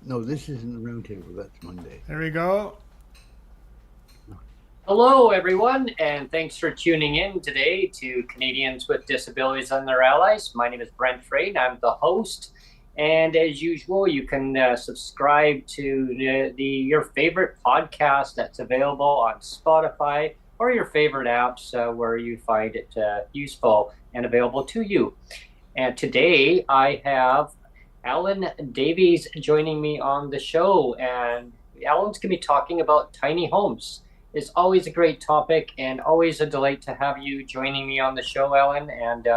No, this isn't the round table. That's Monday. There we go. Hello, everyone, and thanks for tuning in today to Canadians with Disabilities and their Allies. My name is Brent Frain. I'm the host, and as usual, you can subscribe to your favorite podcast that's available on Spotify or your favorite apps where you find it useful and available to you. And today, I have Alun Davies joining me on the show, and Alun's going to be talking about tiny homes. It's always a great topic and always a delight to have you joining me on the show, Alun. And,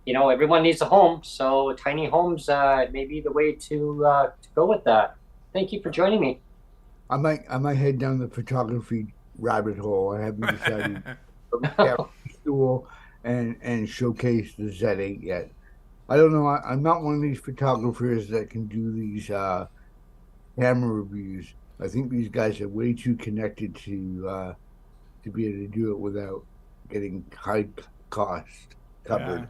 everyone needs a home, so tiny homes may be the way to go with that. Thank you for joining me. I might head down the photography rabbit hole. I haven't decided stool and showcase the Z8 yet. I don't know. I'm not one of these photographers that can do these camera reviews. I think these guys are way too connected to be able to do it without getting high cost covered.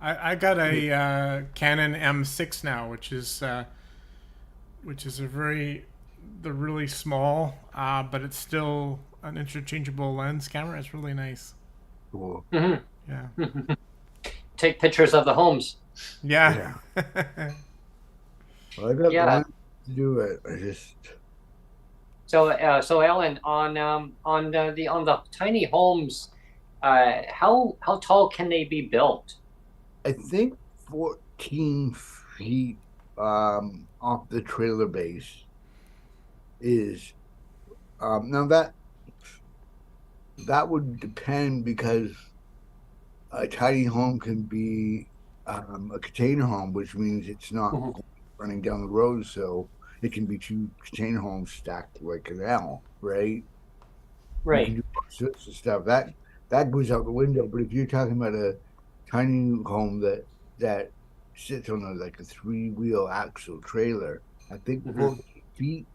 Yeah. I got a Canon M6 now, which is a really small, but it's still an interchangeable lens camera. It's really nice. Cool. Mm-hmm. Yeah. Take pictures of the homes. Yeah. Well, I got one to do it. I just. So Alun, on the tiny homes, how tall can they be built? I think 14 feet off the trailer base is now that would depend, because a tiny home can be a container home, which means it's not running down the road, so it can be two container homes stacked like an L, right? Right. You can do all sorts of stuff. That goes out the window. But if you're talking about a tiny home that sits on a 3-wheel axle trailer, I think 14 feet,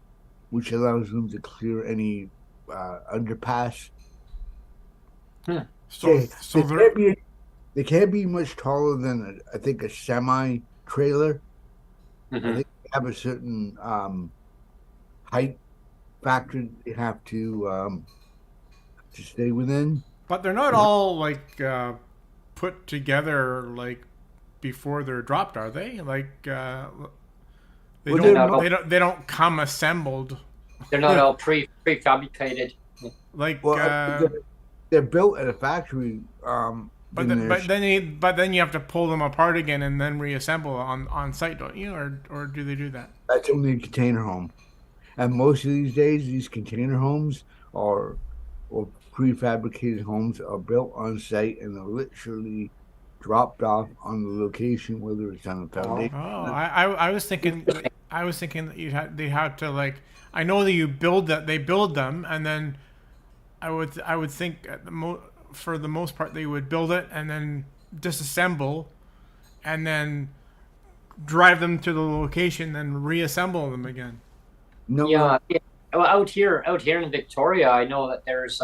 which allows them to clear any underpass. They can't be much taller than I think a semi trailer. I think they have a certain height factor they have to stay within. But they're not all put together before they're dropped, are they? They don't come assembled. They're not all prefabricated. They're built at a factory. But then you have to pull them apart again and then reassemble on site, don't you? Or do they do that? That's only a container home, and most of these days, these container homes or prefabricated homes are built on site and are literally dropped off on the location, whether it's on a foundation. I was thinking that they had to I know that they build them, and then I would think for the most part they would build it and then disassemble and then drive them to the location, then reassemble them again. No. Yeah. Well, out here in Victoria, I know that there's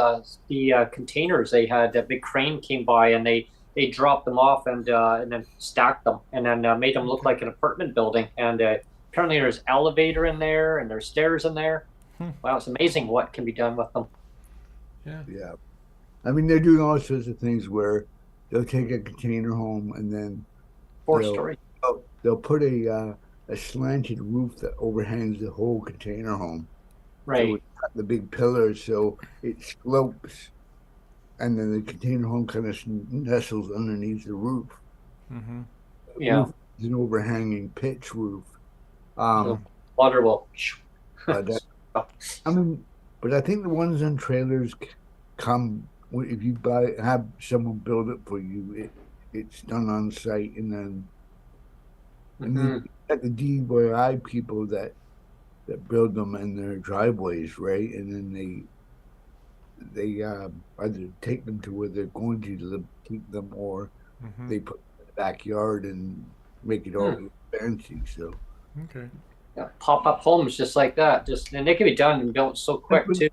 the containers. They had a big crane came by and they dropped them off and then stacked them and then made them look like an apartment building. And apparently there's elevator in there and there's stairs in there. Wow, it's amazing what can be done with them. Yeah. I mean, they're doing all sorts of things where they'll take a container home and then they'll put a slanted roof that overhangs the whole container home. Right. So the big pillars, so it slopes, and then the container home kind of nestles underneath the roof. Yeah. an overhanging pitch roof. The water will. But I mean, but I think the ones on trailers come if you have someone build it for you. It's done on site, and then you got the DIY people that build them in their driveways, right? And then they either take them to where they're going to live, keep them, or they put them in the backyard and make it all fancy. So Okay. Yeah, pop-up homes just like that. Just and they can be done and built so quick too.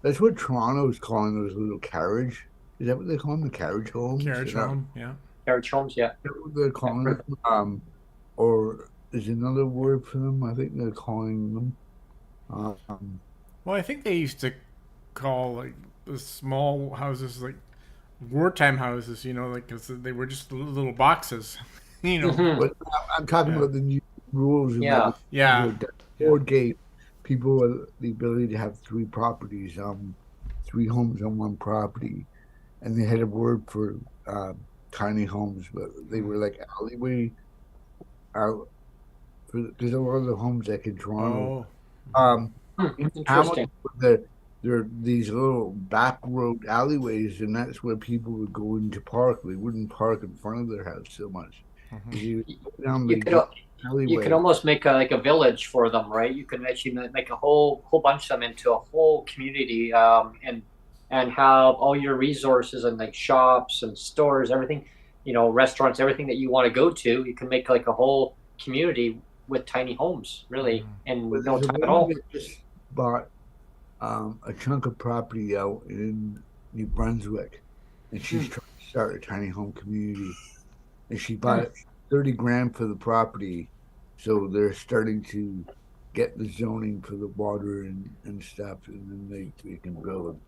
that's what Toronto's calling those little carriage. Is that what they call them? The carriage homes? Carriage home, yeah. Carriage homes, yeah. Is that what they're calling them? Or is another word for them? I think they're calling them. Well, I think they used to call like the small houses like wartime houses, you know, like 'cause they were just little boxes, you know. But I'm talking Yeah. about the new rules. Yeah. Yeah. Ford gave people the ability to have three properties, three homes on one property, and they had a word for tiny homes, but they were like alleyway out because a lot of the homes like in Toronto, Oh. in Interesting. Hamilton, there are these little back road alleyways, and that's where people would go in to park. They wouldn't park in front of their house so much. You go down You the could alleyway. almost make a village for them, right? You can actually make a whole bunch of them into a whole community, and have all your resources and like shops and stores, everything, restaurants, everything that you want to go to. You can make like a whole community with tiny homes, really, in But no there's a time at woman all. that just bought a chunk of property out in New Brunswick, and she's trying to start a tiny home community. And she bought 30 grand for the property, so they're starting to get the zoning for the water and stuff, and then they can build.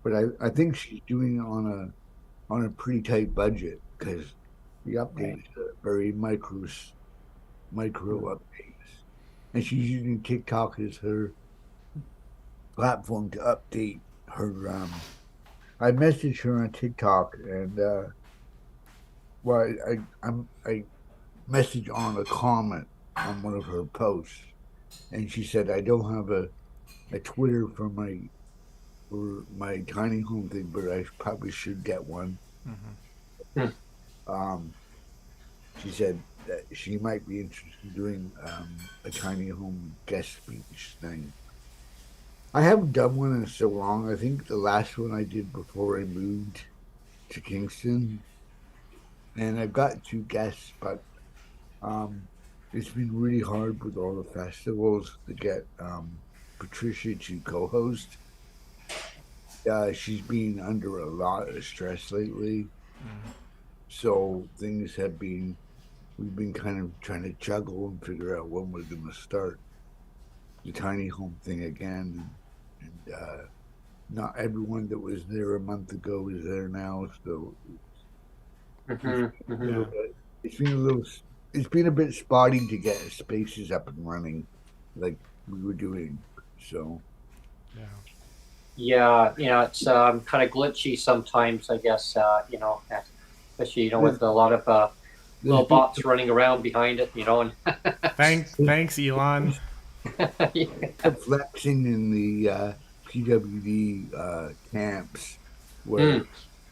But I think she's doing it on a pretty tight budget because the updates are very micro updates, and she's using TikTok as her platform to update her. I messaged her on TikTok, and well, I messaged on a comment on one of her posts, and she said I don't have a Twitter for my tiny home thing, but I probably should get one. Hmm. She said that she might be interested in doing a tiny home guest speech thing. I haven't done one in so long. I think the last one I did before I moved to Kingston, and I've got two guests, but it's been really hard with all the festivals to get Patricia to co-host. She's been under a lot of stress lately, so we've been kind of trying to juggle and figure out when we're going to start the tiny home thing again, and not everyone that was there a month ago is there now, so Yeah. it's been a little it's been a bit spotty to get spaces up and running like we were doing. So Yeah. Yeah, it's kind of glitchy sometimes, I guess. Especially with a lot of little there's been bots running around behind it, and Thanks, Elon. some flexing in the PWD camps where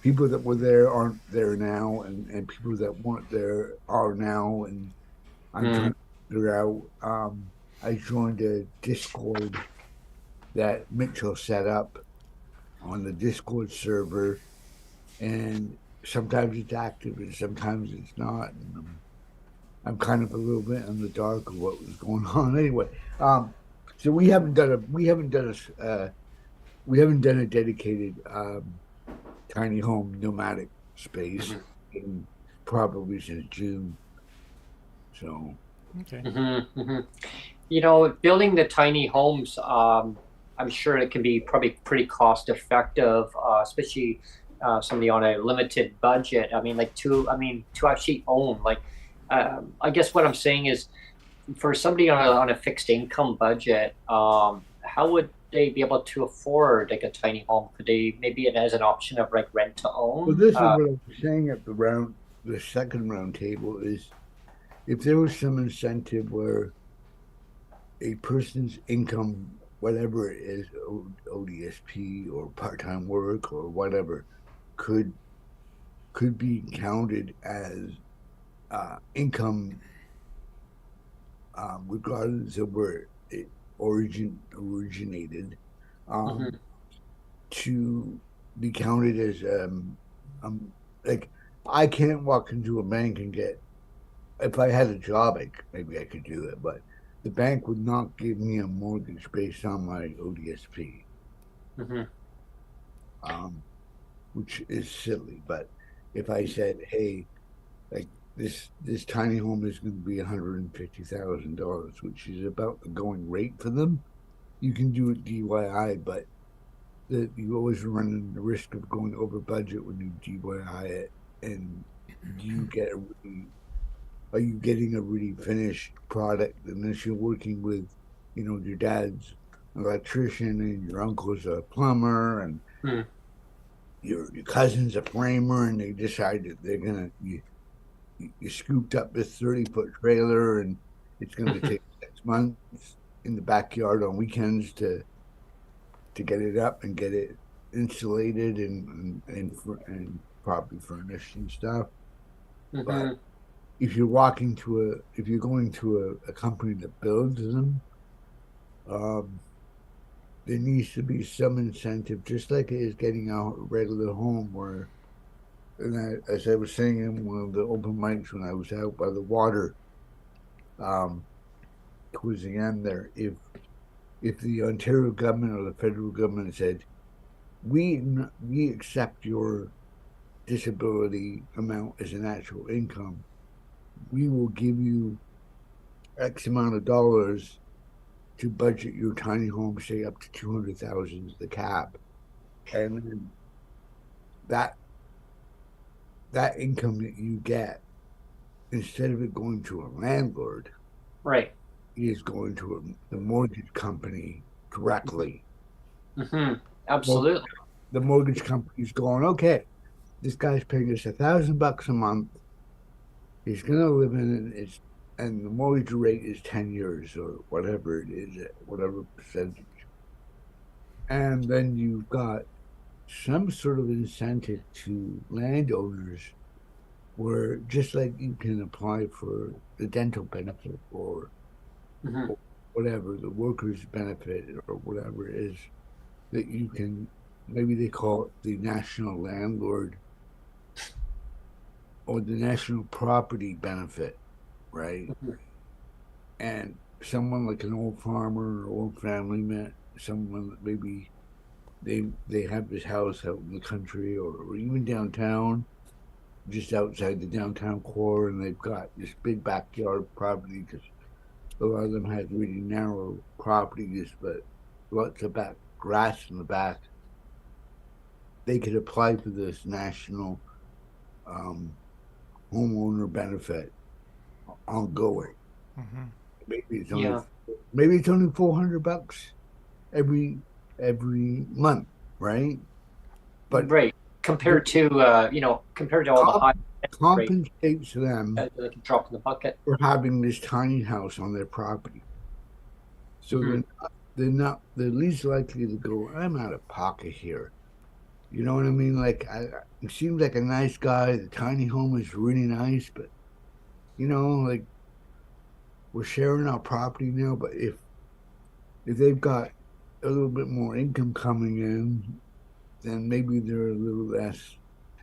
people that were there aren't there now, and people that weren't there are now, and I'm trying to figure out. I joined a Discord that Mitchell set up on the Discord server, and sometimes it's active and sometimes it's not. And I'm kind of a little bit in the dark of what was going on. Anyway, so we haven't done a dedicated tiny home nomadic space in probably since June. So Okay. Building the tiny homes, I'm sure it can be probably pretty cost effective, especially somebody on a limited budget. I mean, to actually own, I guess what I'm saying is, for somebody on a fixed income budget, how would they be able to afford like a tiny home? Could they maybe it as an option of like rent to well, own? this is what I was saying at the second round table is if there was some incentive where a person's income, whatever it is, ODSP or part-time work or whatever, could be counted as income, regardless of where it originated, um, Hmm. to be counted as like I can't walk into a bank and get if I had a job, maybe I could do it, but the bank would not give me a mortgage based on my ODSP, Hmm. um, which is silly. But if I said, hey, like this tiny home is going to be $150,000, which is about the going rate for them, you can do it DYI, but you always run the risk of going over budget when you DYI it, and do you get a really are you getting a really finished product unless you're working with, your dad's an electrician and your uncle's a plumber and Hmm. your cousin's a framer and they decide that they're gonna you scooped up this 30-foot trailer and it's gonna take 6 months in the backyard on weekends to get it up and get it insulated and properly furnished and stuff. But Hmm. if you're going to a company that builds them, um, there needs to be some incentive, just like it is getting a regular home where, as I was saying in one of the open mics when I was out by the water, um, towards the end there, if the Ontario government or the federal government said, we accept your disability amount as an actual income, we will give you X amount of dollars to budget your tiny home, say up to 200,000 is the cap, and then that that income that you get, instead of it going to a landlord, Right. is going to the mortgage company directly. Hmm. Well, Absolutely. the mortgage company's going, okay, this guy's paying us $1,000 a month. He's gonna live in it. And the mortgage rate is 10 years or whatever it is, whatever percentage. And then you've got some sort of incentive to landowners where just like you can apply for the dental benefit Hmm. or whatever, the workers benefit or whatever it is that you can, maybe they call it the national landlord or the national property benefit, right? Hmm. And someone like an old farmer or old family man, someone that maybe they have this house out in the country or even downtown, just outside the downtown core, and they've got this big backyard property because a lot of them had really narrow properties, but lots of back grass in the back. They could apply for this national um, homeowner benefit ongoing. Hmm. Maybe it's only Yeah. maybe it's only $400 every month, right? But Right. the Compared to all the comp high rate, compensates them like a drop in the bucket. for having this tiny house on their property. So Hmm. they're least likely to go, I'm out of pocket here. You know what I mean? Like he seems like a nice guy. The tiny home is really nice, but like we're sharing our property now. But if they've got a little bit more income coming in, then maybe they're a little less.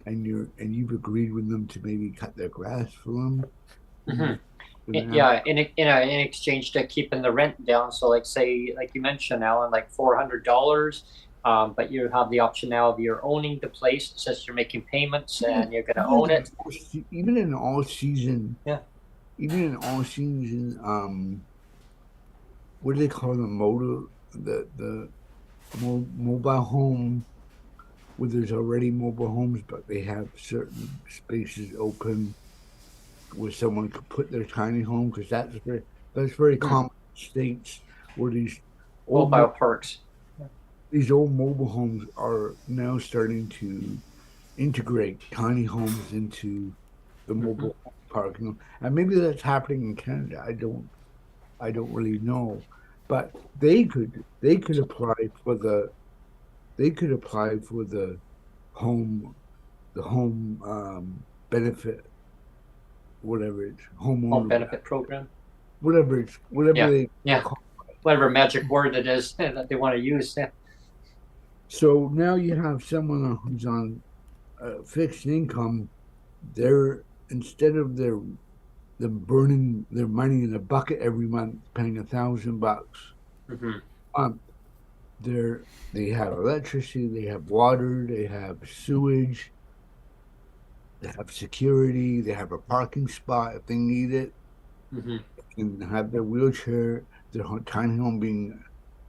And you've agreed with them to maybe cut their grass for them. Hmm. For them. Yeah, in exchange to keeping the rent down. So, like say, like you mentioned, Alan, like $400, but you have the option now of you're owning the place. It says you're making payments and you're going to own it. Even in all season, Yeah. even in all season, what do they call the motor, the mobile home where there's already mobile homes, but they have certain spaces open where someone could put their tiny home because that's very Hmm. common in states where old Mobile parks. these old mobile homes are now starting to integrate tiny homes into the Hmm. mobile parking, and maybe that's happening in Canada. I don't really know, but they could apply for the home benefit, whatever it's Home homeowner, benefit program. whatever Yeah, they yeah. call. Whatever magic word it is that they want to use. Yeah. So now you have someone who's on fixed income. They're instead of them burning their money in a bucket every month, paying $1,000 Hmm. a month. They have electricity, they have water, they have sewage, they have security, they have a parking spot if they need it, Hmm. and have their tiny home being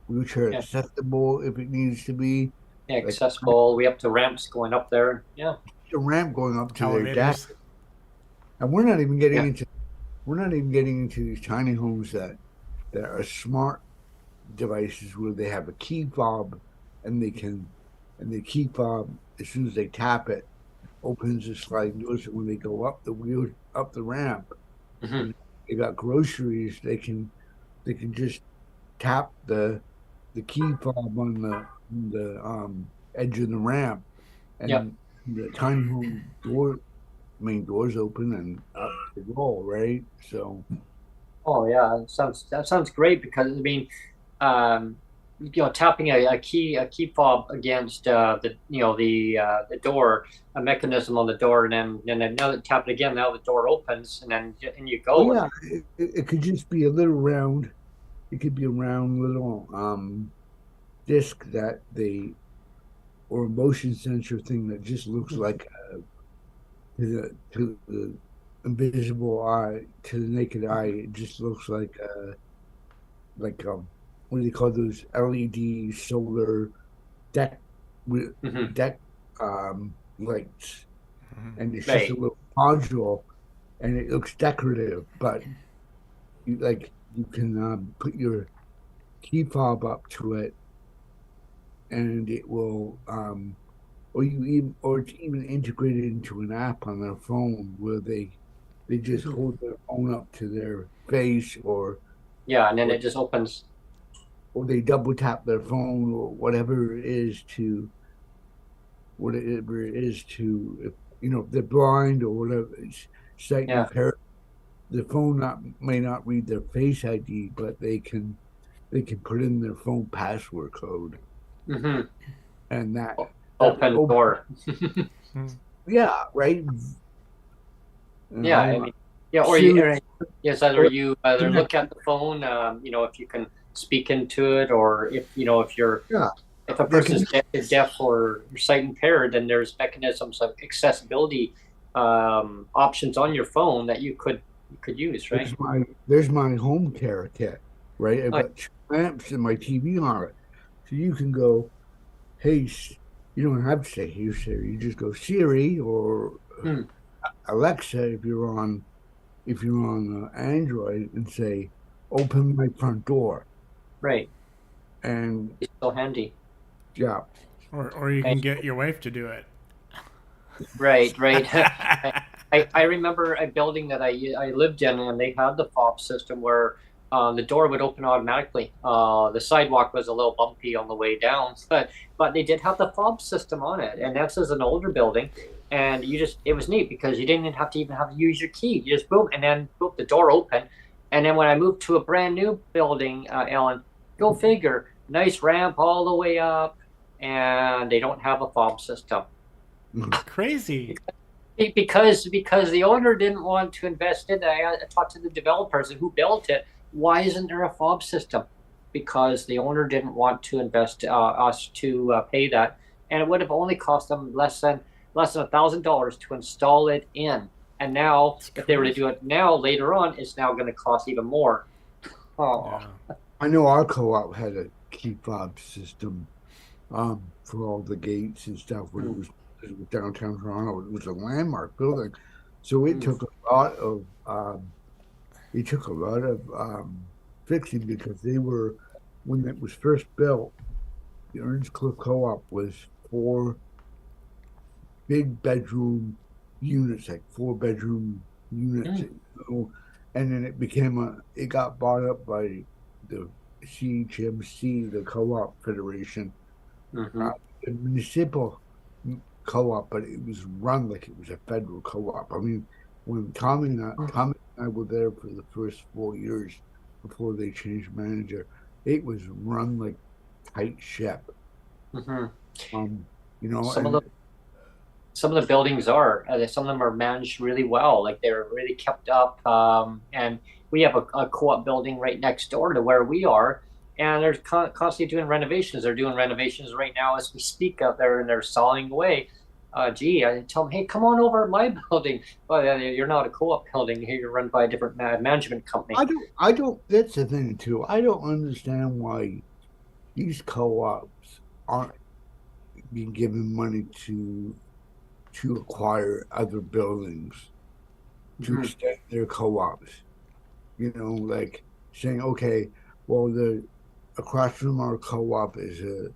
wheelchair Yeah. accessible if it needs to be. Yeah, Like accessible all the way up to ramps going up there. Yeah. a ramp going up to their deck. Elevators. And Yeah. we're not even getting into these tiny homes that are smart devices where they have a key fob and the key fob, as soon as they tap it, opens the sliding doors. So when they go up the ramp, Hmm. and they got groceries, they can just tap the key fob on the edge of the ramp, Yeah. and the tiny home main doors open and up they roll, right? So Oh yeah, that sounds great because I mean, um, tapping a key fob against the door, a mechanism on the door, and then now that tap it again, now the door opens, and then and you well, go. yeah, it could just be a little round. It could be a round little disc that they or a motion sensor thing that just looks like to the invisible eye, to the naked eye, it just looks like what do they call those LED solar deck Hmm. deck lights, and it's just a Right. little module, and it looks decorative, but you can put your key fob up to it, and it will or it's even integrated into an app on their phone where they just hold their phone up to their face, Yeah, and then or it just opens. or they double tap their phone or whatever it is to if if they're blind or whatever, it's sight Yeah. impaired. The phone may not read their face ID, but they can put in their phone password code, Hmm. and that Open oh door. yeah, right. Yeah, I I'm mean, yeah, Siri yes, either you either look at the phone, if you can speak into it, or yeah, if a they can. person's deaf or sight impaired, then there's mechanisms of accessibility options on your phone that you could use, right? There's my home care kit, right? I've Oh, got two lamps and my TV on it, so you can go, hey, you don't have to say hey Siri, you just go Siri or hmm, Alexa if you're on Android and say, open my front door, right. and It's so handy. yeah, Or you Right, can get your wife to do it. right. Right. I remember a building that I lived in, and they had the fob system where the door would open automatically. The sidewalk was a little bumpy on the way down, but they did have the fob system on it, and this is an older building, and it was neat because you didn't have to use your key. You just boom, and then boom, the door opened, and then when I moved to a brand new building, Ellen, go figure, nice ramp all the way up, and they don't have a fob system. Crazy. Because the owner didn't want to invest in it. I talked to the developers and who built it. Why isn't there a fob system? Because the owner didn't want to invest us to pay that, and it would have only cost them less than $1,000 to install it in. And now, It's if they were to crazy. do it now later on, it's now going to cost even more. Oh, Yeah. I know our co-op had a key fob system for all the gates and stuff when mm, it was downtown Toronto. It was a landmark building, so mm, it took a lot of fixing because they were when it was first built. The Orange Cliff Co-op was four big bedroom units, like 4 bedroom units, Mm. and then it got bought up by the CHMC, the Co-op Federation, Mm-hmm. uh, the municipal co-op, but it was run like it was a federal co-op. I mean, when Tommy and I were there for the first 4 years before they changed manager, it was run like tight ship. Mm-hmm. Um, you know, Some of the and some of the buildings are some of them are managed really well, like they're really kept up. And we have a co-op building right next door to where we are, and they're constantly doing renovations. They're doing renovations right now as we speak out there, and they're sawing away. Gee, I tell them, hey, come on over to my building. But you're not a co-op building here, you're run by a different management company. I don't. That's the thing too. I don't understand why these co-ops aren't being given money to acquire other buildings to Mm-hmm. extend their co-ops. Like saying, okay, well, the across from our co-op is a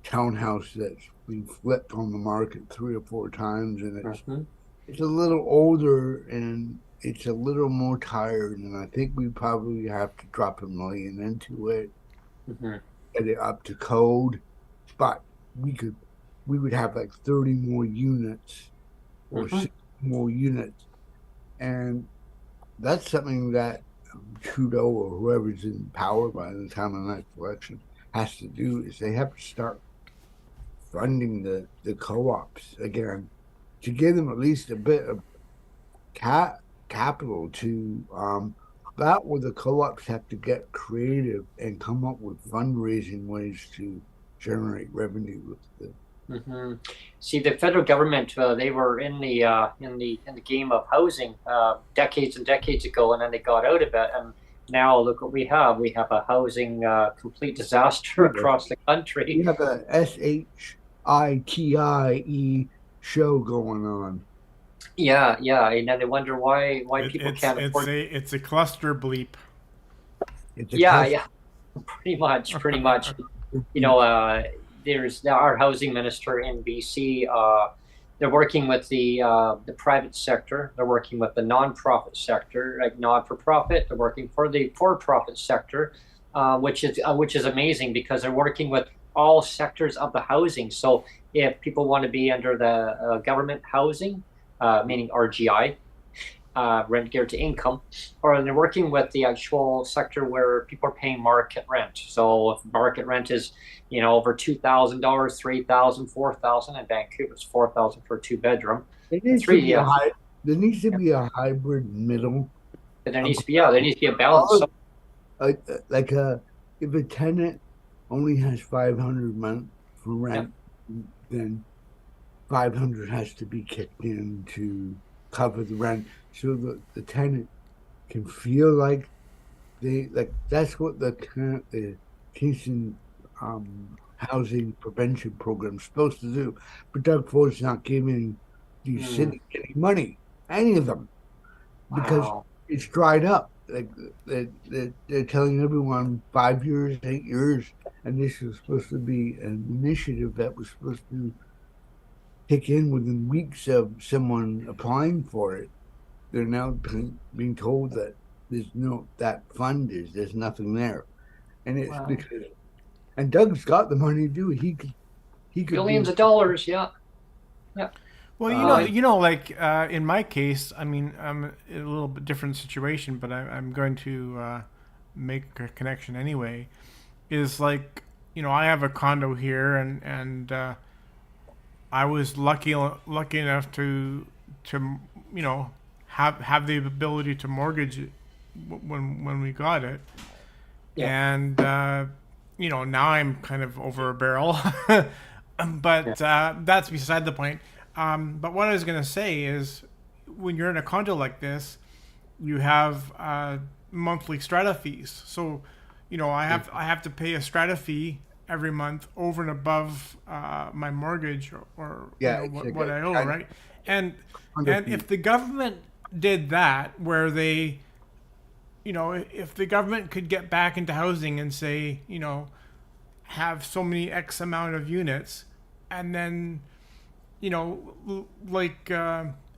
townhouse that's been flipped on the market 3 or 4 times, and Mm-hmm. it's a little older and it's a little more tired, and I think we probably have to drop $1 million into it, Mm-hmm. get it up to code, but we could we would have like 30 more units or Mm-hmm. 60 more units, and that's something that Trudeau or whoever's in power by the time of the next election has to do is they have to start funding the co-ops again to give them at least a bit of cap capital to that where the co-ops have to get creative and come up with fundraising ways to generate revenue with the Hmm. See, the federal government, they were in the game of housing decades and decades ago, and then they got out of it. And now look what we have. We have a housing complete disaster across the country. we have a SHITIE show going on. Yeah, yeah, and then they wonder why It, people can't afford. it's a cluster bleep. It's a Yeah, cluster. yeah, pretty much, pretty much. You know, there's now our housing minister in BC. They're working with the private sector. They're working with the nonprofit sector, like not for profit. They're working for the for profit sector, which is amazing because they're working with all sectors of the housing. So if people want to be under the government housing, meaning RGI, rent geared to income, or they're working with the actual sector where people are paying market rent. So if market rent is, over $2,000, 3,000, 4,000, in Vancouver it's 4,000 for a two-bedroom. It The needs to three, be a high. There needs to be a hybrid middle. there Um, needs to be, yeah, there needs to be a balance. So, like if a tenant only has 500 a month for yeah, rent, then 500 has to be kicked in to cover the rent, so the tenant can feel like they like that's what the Kingston housing prevention program is supposed to do. But Doug Ford's not giving these mm, cities any money, any of them, because wow. it's dried up. Like they're telling everyone 5 years, 8 years, and this was supposed to be an initiative that was supposed to kick in within weeks of someone applying for it. They're now being told that that fund there's nothing there, and it's Wow. because Doug's got the money to do it. He could Billions be of dollars, yeah, yeah. Well, Uh, like in my case, I mean, I'm in a little bit different situation, but I'm going to make a connection anyway. Is like, I have a condo here, and I was lucky enough to have the ability to mortgage it when we got it, yeah, and now I'm kind of over a barrel, yeah. but that's beside the point. But what I was gonna say is, when you're in a condo like this, you have monthly strata fees. So, I have to pay a strata fee every month over and above my mortgage, or yeah, it's like what a I owe, kind right? And of and if the government did that, where they, if the government could get back into housing and say, have so many X amount of units, and then, like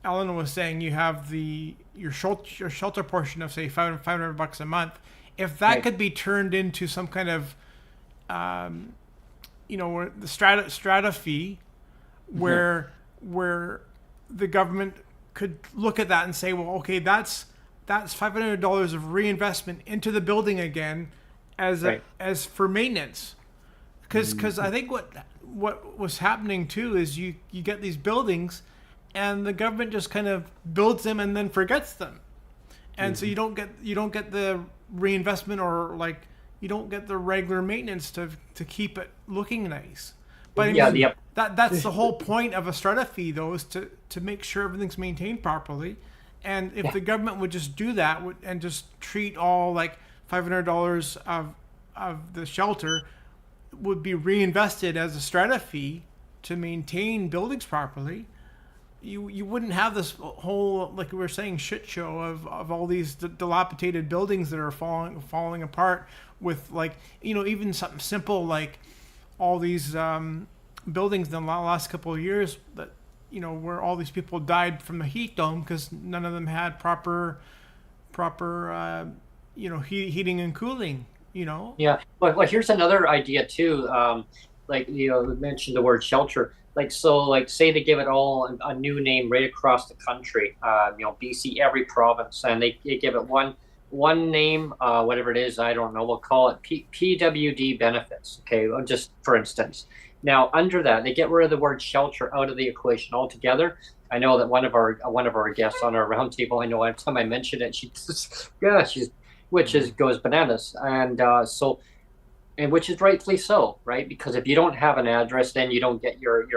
Ellen was saying, you have your shelter portion of say $500 a month. If that Right. could be turned into some kind of where the strata fee, where the government could look at that and say, well, okay, that's $500 of reinvestment into the building again, Right. as for maintenance, because I think what was happening too is you get these buildings, and the government just kind of builds them and then forgets them, and so you don't get the reinvestment, or like you don't get the regular maintenance to keep it looking nice. But I Yeah. mean, Yep. that's the whole point of a strata fee, though, is to make sure everything's maintained properly. And if the government would just do that and just treat all like $500 of the shelter would be reinvested as a strata fee to maintain buildings properly, you wouldn't have this whole, like we were saying, shit show of all these dilapidated buildings that are falling apart, with like even something simple like all these buildings in the last couple of years that where all these people died from the heat dome because none of them had proper heating and cooling. Yeah. Well, here's another idea too. Like you mentioned the word shelter. Like so, like say they give it all a new name right across the country. BC, every province, and they give it one name, whatever it is. I don't know. We'll call it PWD benefits. Okay, well, just for instance. Now under that, they get rid of the word shelter out of the equation altogether. I know that one of our guests on our roundtable, I know every time I mention it, she just, yeah, goes bananas, and which is rightfully so, right? Because if you don't have an address, then you don't get your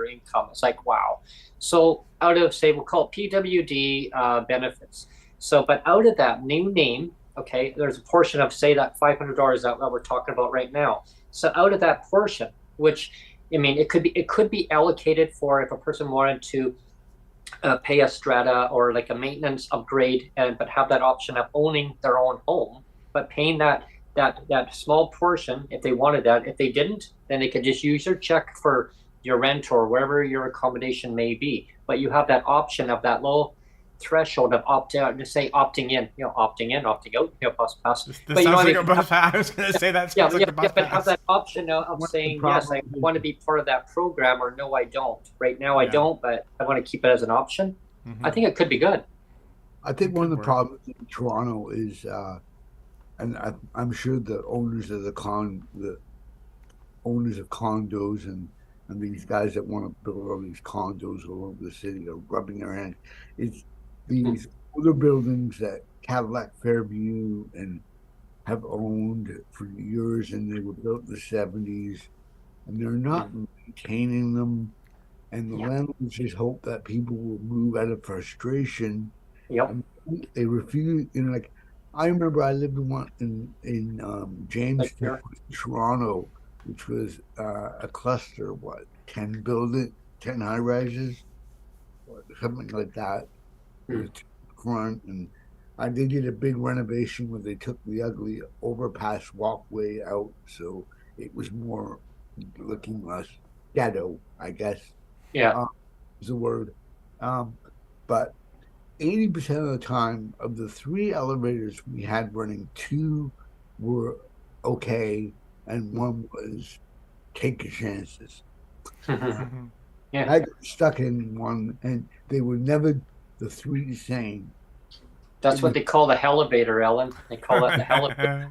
income. It's like, wow. So out of, say, we'll call it PWD benefits. So, but out of that new name, okay, there's a portion of, say, that $500 that we're talking about right now. So out of that portion, which, I mean, it could be allocated for if a person wanted to pay a strata or like a maintenance upgrade, but have that option of owning their own home, but paying that small portion if they wanted that. If they didn't, then they could just use their check for your rent or wherever your accommodation may be. But you have that option of that low threshold of opt out, to say opting in, opting in, opting out, bus pass. This But sounds like a bus pass. I was going to say that sounds like a bus but have pass. that option of saying yes, I want to be part of that program, or no, I don't. Right now, I don't, but I want to keep it as an option. I think it could be good. I think one of the problems in Toronto is, and I'm sure the owners of condos and these guys that want to build all these condos all over the city are rubbing their hands. It's these older buildings that Cadillac Fairview and have owned for years, and they were built in the 70s, and they're not maintaining them. And the landlords just hope that people will move out of frustration. Yep. They refuse. Like I remember I lived in Jamestown, Toronto, which was a cluster, 10 high rises, something like that. With front, and they did a big renovation where they took the ugly overpass walkway out, so it was more looking less ghetto, I guess. Yeah, is the word. But 80% of the time, of the 3 elevators we had running, 2 were okay, and 1 was take your chances. Yeah. I got stuck in one, and they were never the 3 the same. That's what they call the elevator, Ellen. They call it the elevator.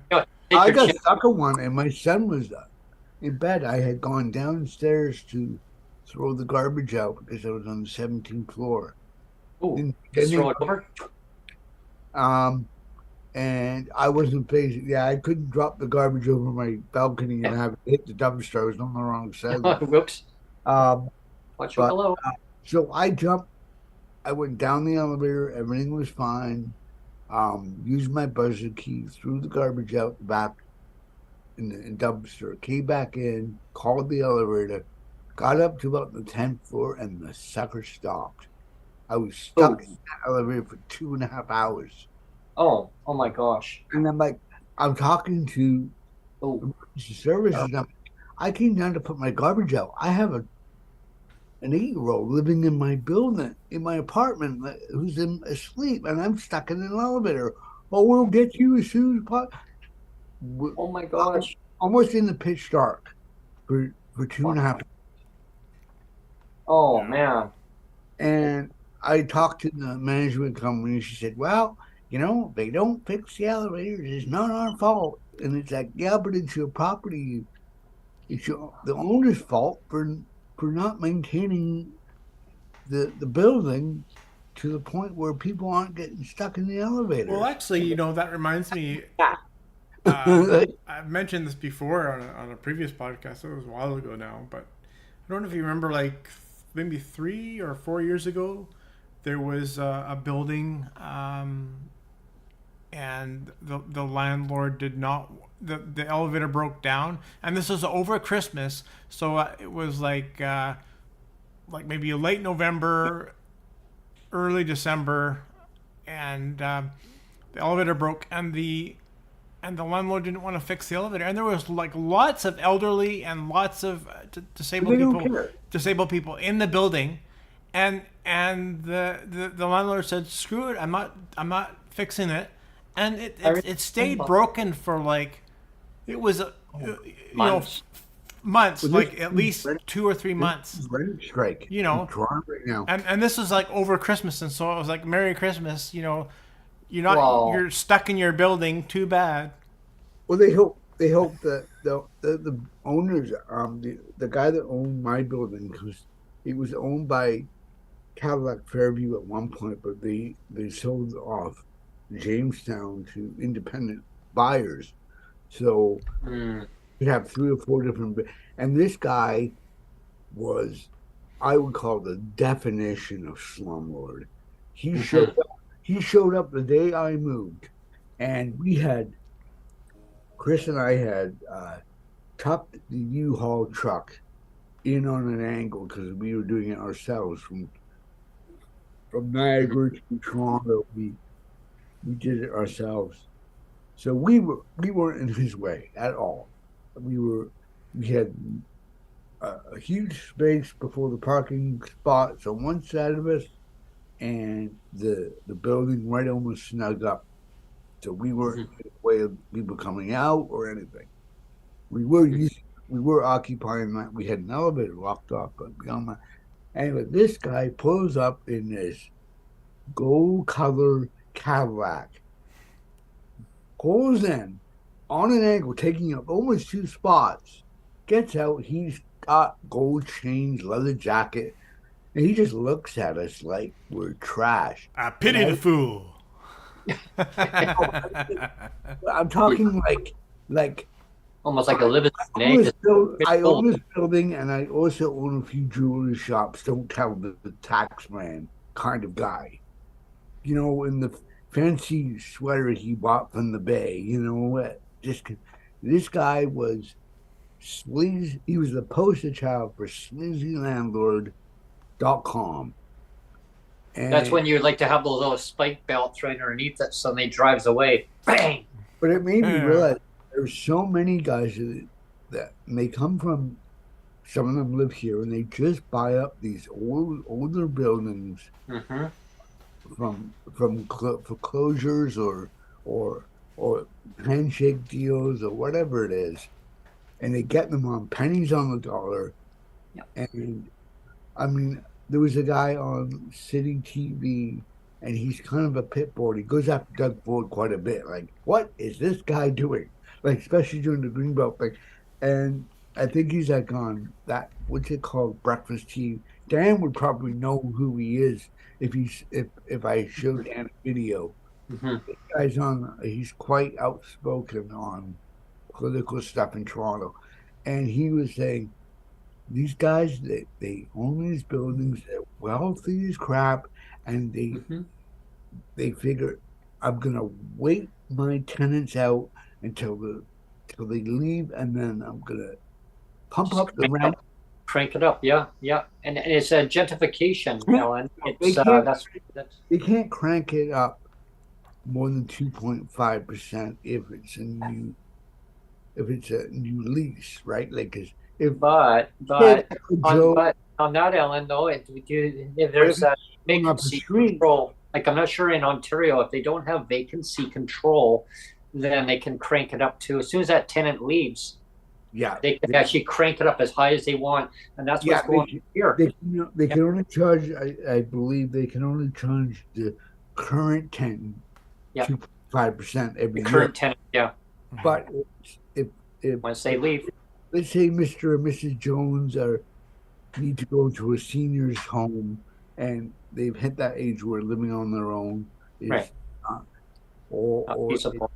I got stuck in one, and my son was in bed. I had gone downstairs to throw the garbage out because I was on the 17th floor. Oh, just throw it over? And I wasn't facing. Yeah, I couldn't drop the garbage over my balcony and have it hit the dumpster. I was on the wrong side. Whoops. Watch your below. So I jumped. I went down the elevator. Everything was fine. Used my buzzer key, threw the garbage out the back in the dumpster, came back in, called the elevator, got up to about the 10th floor, and the sucker stopped. I was stuck in that elevator for 2.5 hours. Oh my gosh. And I'm talking to emergency services. I came down to put my garbage out. I have an 8-year-old living in my building, in my apartment, who's asleep, and I'm stuck in an elevator. Oh, we'll get you as soon as possible. Oh my gosh. Almost in the pitch dark for 2.5. Oh Yeah. man. And I talked to the management company. She said, "Well, they don't fix the elevators. It's not our fault." And it's like, yeah, but it's your property. It's the owner's fault for not maintaining the building to the point where people aren't getting stuck in the Well, elevators. actually, that reminds me. I've mentioned this before on a previous podcast. It was a while ago now, but I don't know if you remember, like maybe 3 or 4 years ago, there was a building, and the landlord did not. The elevator broke down, and this was over Christmas, so it was like maybe a late November, early December, and the elevator broke, and the landlord didn't want to fix the elevator, and there was like lots of elderly and lots of disabled people in the building, and the landlord said, "Screw it, I'm not fixing it," and it stayed broken for like it was Months. months, Well, like at least rent- 2 or 3 months, rent strike. you know. In Toronto right now. And this was like over Christmas, and so it was like Merry Christmas, Wow. you're stuck in your building. Too bad. Well, they hope that the owners, the guy that owned my building, because it was owned by Cadillac Fairview at one point, but they sold off Jamestown to independent buyers. So Mm. you have 3 or 4 different, and this guy was, I would call, the definition of slumlord. He Mhm. showed up, he showed up the day I moved, and Chris and I had tucked the U-Haul truck in on an angle because we were doing it ourselves from Niagara to Toronto. We did it ourselves. So we weren't in his way at all. We had a huge space before the parking spots on one side of us, and the building right almost snug up. So we weren't in the way of people coming out or anything. We were we were occupying that. We had an elevator locked off, but beyond that, anyway, this guy pulls up in this gold color Cadillac, pulls in on an angle, taking up almost 2 spots, gets out. He's got gold chains, leather jacket, and he just looks at us like we're trash. I pity the fool. I'm talking like Almost like a living I own snake. I own this building, and I also own a few jewelry shops. Don't tell the tax man kind of guy. In the fancy sweater he bought from the Bay. Just this guy was sleazy. He was the poster child for sleazylandlord.com. And That's when you like to have those little spike belts right underneath it, so when he drives away, bang. But it made me Yeah. realize there's so many guys that and they come from. Some of them live here, and they just buy up these older buildings Mm-hmm. from foreclosures or handshake deals or whatever it is, and they get them on pennies on the dollar. Yep. And I mean, there was a guy on City TV, and he's kind of a pit bull. He goes after Doug Ford quite a bit. Like, what is this guy doing? Like, especially during the Greenbelt thing. And I think he's like on that, what's it called, Breakfast Tea. Dan would probably know who he is if I showed Dan a video. Mm-hmm. This guy's he's quite outspoken on political stuff in Toronto. And he was saying, these guys, they own these buildings, they're wealthy as crap, and Mm-hmm. they figure, I'm gonna wait my tenants out until they leave, and then I'm gonna pump up the rent. Crank it up, yeah, yeah, and it's a gentrification, Ellen. They It's can't that's they can't crank it up more than 2.5% if it's a new lease, right? Like, 'cause if but Joe, but on that, Ellen, though, if But if there's it's a going up the vacancy street, control, like I'm not sure in Ontario, if they don't have vacancy control, then they can crank it up to, as soon as that tenant leaves, yeah, they can actually crank it up as high as they want. And that's what's yeah, going on here. they Yeah, can only charge. I believe they can only charge the current tenant yeah. 2.5% The every year. current tenant, yeah, But if if once they leave. let's say Mr. and Mrs. Jones are need to go to a senior's home and they've hit that age where living on their own is Right. uh, or Feasible.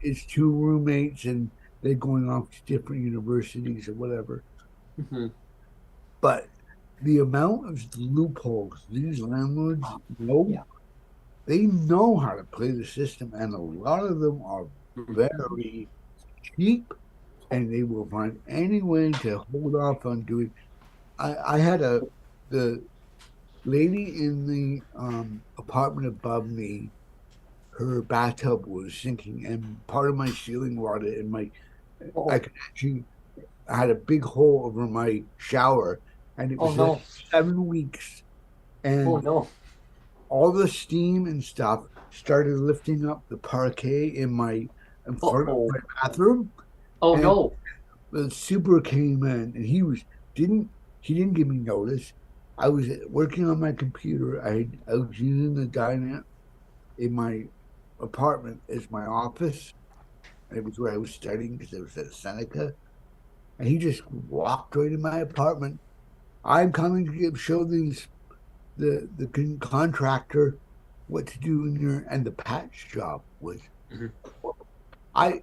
it's two roommates and they're going off to different universities or whatever. Mm-hmm. But the amount of loopholes these landlords know, Yeah. they know how to play the system, and a lot of them are very cheap, and they will find any way to hold off on doing. I had the lady in the apartment above me. Her bathtub was sinking, and part of my ceiling rotted, and I Oh, could actually I had a big hole over my shower, and it oh was there no. 7 weeks, Oh and no. all the steam and stuff started lifting up the parquet in front of Oh, my bathroom, oh and no. the super came in, and didn't he didn't give me notice. I was working on my computer. I was using the dinette in my apartment as my office. It was where I was studying because it was at Seneca. And he just walked right in my apartment. I'm coming to show the contractor what to do in your and the patch job was. Mhm. I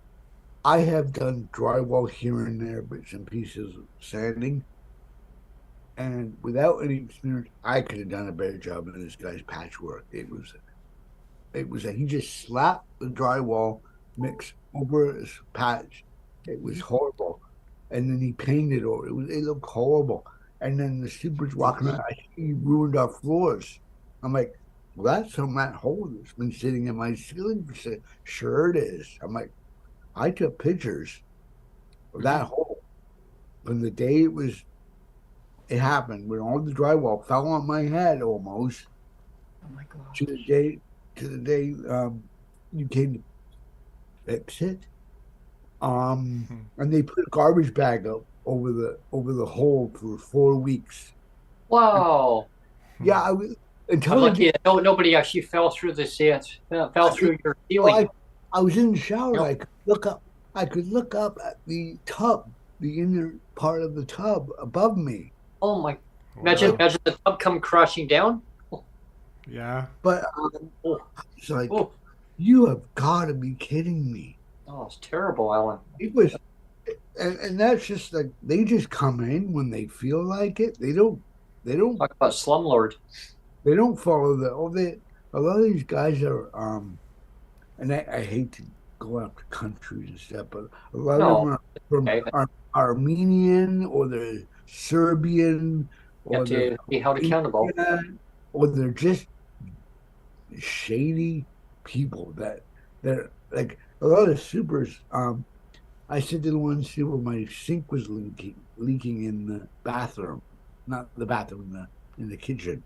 I have done drywall here and there, bits and pieces of sanding, and without any experience, I could have done a better job in this guy's patchwork. He just slapped the drywall mix over his patch. It was horrible. And then he painted over it looked horrible. And then the super's walking around. He ruined our floors. I'm like, well, that's from that hole that's been sitting in my ceiling for sure it is. I'm like, I took pictures of that hole from the day it happened when all the drywall fell on my head almost Oh my God. to the day you came to fix it. And they put a garbage bag up over the hole for 4 weeks. Wow. Yeah, I was I'm until they lucky did. that nobody actually fell through the set, fell through your Well, ceiling. I was in the shower. Yep. I could look up. I could look up at the tub, the inner part of the tub above me. Oh my! Wow. Imagine the tub come crashing down. Yeah. But Oh, it's like, oh, you have got to be kidding me. oh! It's terrible, Alan. It was, and that's just like they just come in when they feel like it. They don't Talk about slumlord. they don't follow a lot of these guys are and I hate to go after countries and stuff, but a lot of them No, are from okay. Armenian or they're Serbian You or have they're to be held accountable. Indian, or they're just shady people they're like a lot of supers. I said to the one super my sink was leaking in the bathroom, not the bathroom, in the kitchen.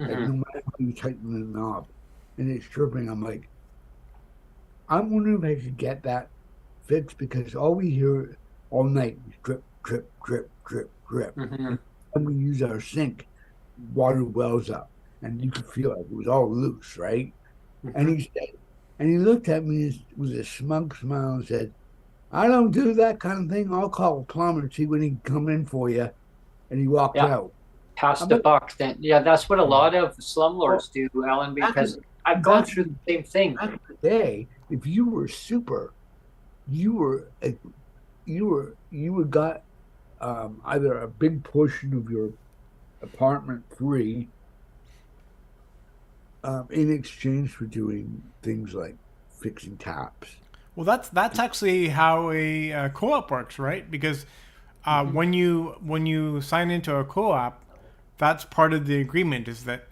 Like Hmm. no matter how you tighten the knob, and it's dripping. I'm like, I'm wondering if I could get that fixed because all we hear all night is drip, drip, drip, drip, drip. Hmm. And we use our sink, water wells up, and you could feel like it was all loose, right? And he said, and he looked at me with a smug smile and said, "I don't do that kind of thing. I'll call a plumber and see when he can come in for you." And he walked Yeah. out. Pass I'm the like, buck. Then, yeah, that's what a lot of slumlords do, Alan. back Because in, I've gone back through the same thing. back in the day, if you were super, you were you got either a big portion of your apartment free in exchange for doing things like fixing taps. Well, that's actually how a co-op works, right? Because when you sign into a co-op, that's part of the agreement. Is that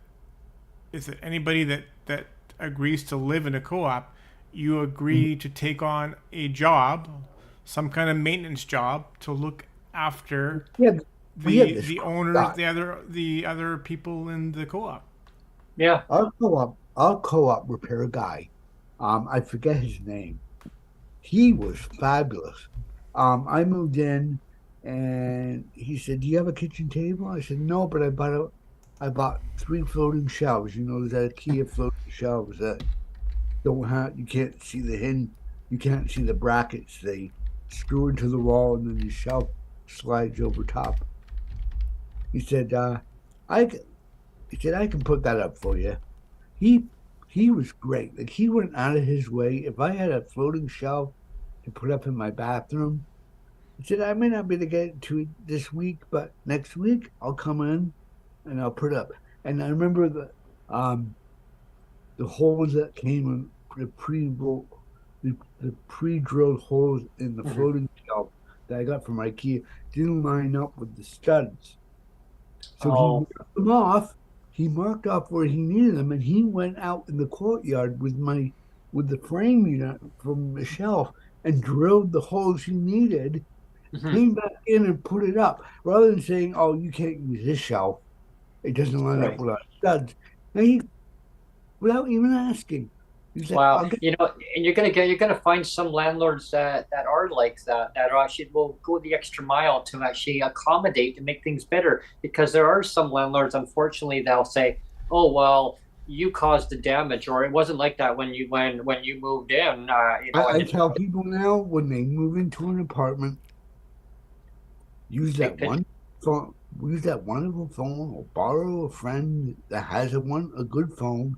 anybody that agrees to live in a co-op, you agree to take on a job, some kind of maintenance job to look after Yeah, We have this the owners, guy. the other people in the co-op. Yeah. Our co-op repair guy. I forget his name. He was fabulous. I moved in and he said, "Do you have a kitchen table?" I said, "No, but I bought three floating shelves. You know, there's IKEA floating shelves that don't have you can't see the hinge, you can't see the brackets. They screw into the wall and then the shelf slides over top." He said, I c- he said, "I can put that up for you." He he was great. Like he went out of his way. If I had a floating shelf to put up in my bathroom, he said, "I may not be able to get to it this week, but next week I'll come in and I'll put up." And I remember um the holes that came in the pre-drilled holes in the Hmm. floating shelf that I got from IKEA didn't line up with the studs. So he Oh. marked them off. He marked off where he needed them, and he went out in the courtyard with the frame unit from the shelf and drilled the holes he needed. Hmm. Came back in and put it up rather than saying, "Oh, you can't use this shelf. It doesn't line up Right. with our studs." And he, without even asking, he said, Wow. "I'll get." And you're gonna find some landlords that are like that are actually will go the extra mile to actually accommodate and make things better. Because there are some landlords, unfortunately, they'll say, "Oh well, you caused the damage," or "It wasn't like that when you moved in." I And it's tell people now when they move into an apartment, use take that pictures. one phone, use that wonderful phone, or borrow a friend that has a good phone.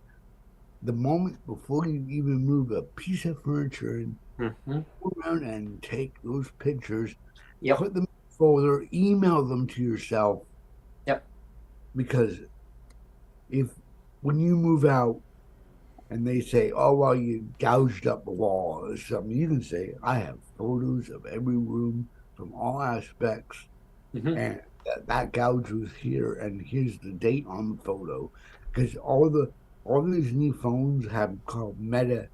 The moment before you even move a piece of furniture and Hmm. go around and take those pictures, Yep. put them in a folder, email them to yourself, Yep. because if when you move out and they say, "Oh, well, you gouged up a wall or something," you can say, "I have photos of every room from all aspects, Hmm. and that gouge was here, and here's the date on the photo." Because all these new phones have called meta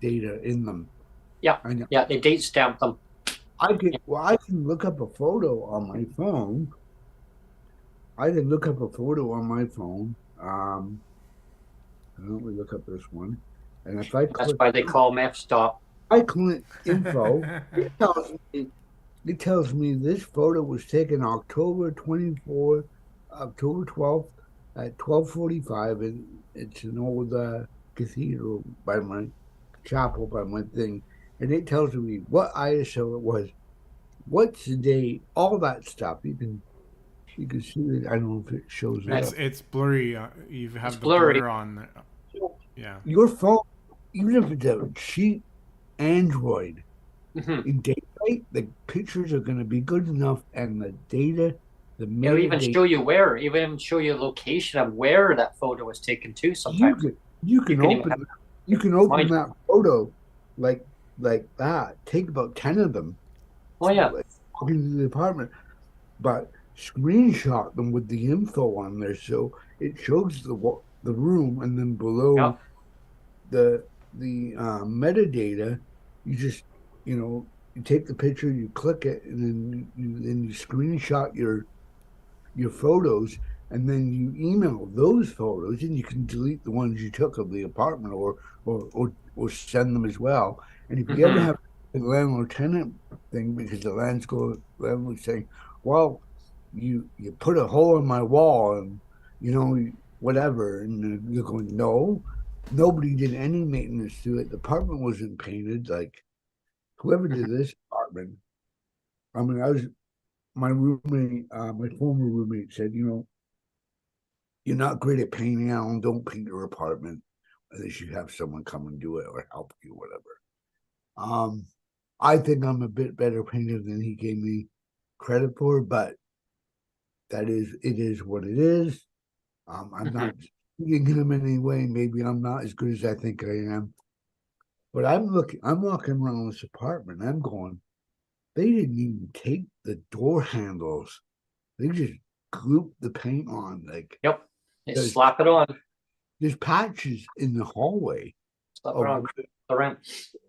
data in them. Yeah. And Yeah. They date stamp them. I can look up a photo on my phone. I can look up a photo on my phone. Let me look up this one. And if That's why they call them f-stop. I click info, it tells me this photo was taken October 12th at 12:45, and it's an old cathedral by my chapel by my thing, and it tells me what ISO it was, what's the date, all that stuff. You can see it. I don't know if it shows it up. It's blurry. You It's have the blurry. blur on there. So Yeah. your phone, even if it's a cheap Android, Hmm. in daylight, the pictures are going to be good enough, and the data, the It'll even metadata, show you where, even show you a location of where that photo was taken to you sometimes. can you You can can even open have you can open mind. that photo like that. Take about 10 of them, Oh yeah. like walk into the apartment, but screenshot them with the info on there so it shows the room, and then below Yep. the metadata, you just you take the picture, you click it, and then you screenshot your photos, and then you email those photos, and you can delete the ones you took of the apartment, or send them as well. And if you ever Hmm. have a landlord tenant thing, because the landlord's saying, "Well, you put a hole in my wall, and you know whatever," and you're going, "No, nobody did any maintenance to it. The apartment wasn't painted. Like whoever did this apartment." I mean, my former roommate said, "You're not great at painting, Alan. Don't paint your apartment unless you have someone come and do it or help you, whatever." Um, I think I'm a bit better painter than he gave me credit for, but it is what it is. I'm Hmm. not being him in any way. Maybe I'm not as good as I think I am. But I'm walking around this apartment. I'm going, they didn't even take the door handles. They just glued the paint on. Like Yep. They there's slap it on. there's patches in the hallway Slap it of on the rent.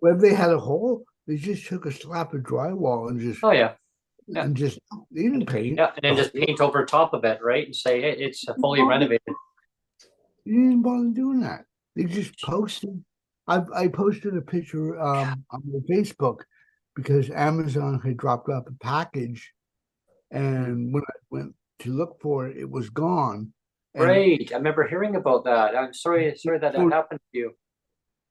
where they had a hole. They just took a slab of drywall and just Oh yeah. Yeah. and just they didn't paint. Yeah, and then just paint over top of it, right? And say hey, it's fully renovated. You didn't bother doing that. They just posted. I posted a picture on my Facebook because Amazon had dropped off a package, and when I went to look for it, it was gone. And Right. I remember hearing about that. I'm sorry that so, happened to you.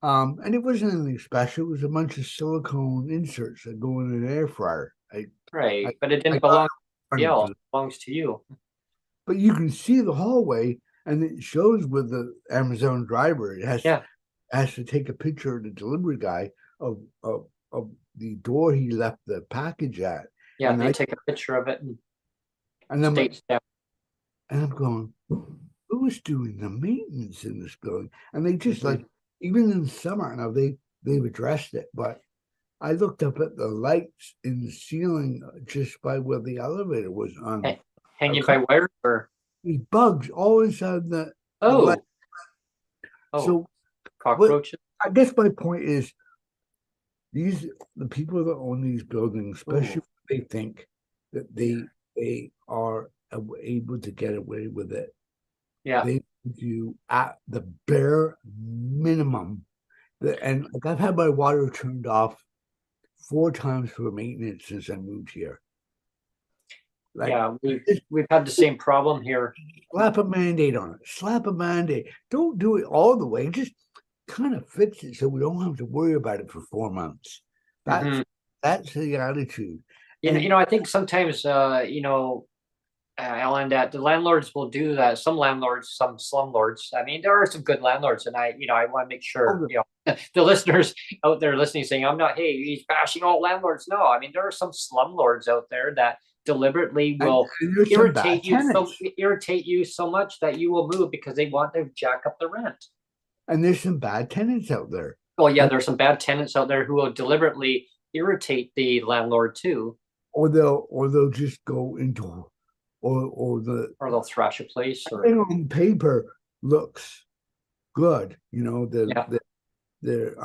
and it wasn't anything special. It was a bunch of silicone inserts that go in an air fryer. I, Right. But it I didn't got belong to money you. for It it. belongs to you. But you can see the hallway, and it shows with the Amazon driver. It Yeah. has to take a picture of the delivery guy of the door he left the package at. Yeah. And They I take a picture of it and and I'm state stamp. and I'm going, who's doing the maintenance in this building? And they just Mhm. like even in summer now they've addressed it, but I looked up at the lights in the ceiling just by where the elevator was on a Hanging by couple wires or of bugs all inside the light. oh oh So what cockroaches. I guess my point is the people that own these buildings, especially Ooh. when they think that they are able to get away with it, Yeah. they do at the bare minimum. And like I've had my water turned off 4 times for maintenance since I moved here. Like Yeah. just We've had the same problem here. slap a Band-Aid on it. Slap a Band-Aid. Don't do it all the way. Just kind of fix it so we don't have to worry about it for 4 months. That's Mhm. that's the attitude. You And know, I think sometimes, Alan, that the landlords will do that. Some landlords, some slumlords. I mean, there are some good landlords, and I want to make sure, oh, the listeners out there listening, saying, "I'm not. Hey, he's bashing all landlords." No, I mean, there are some slumlords out there that deliberately will and there's some bad tenants. irritate you so much that you will move because they want to jack up the rent. And there's some bad tenants out there. Oh yeah, And there's some bad tenants out there who will deliberately irritate the landlord too, or they'll just go into or the or they'll thrash a place, or thing on paper looks good. You know, yeah. their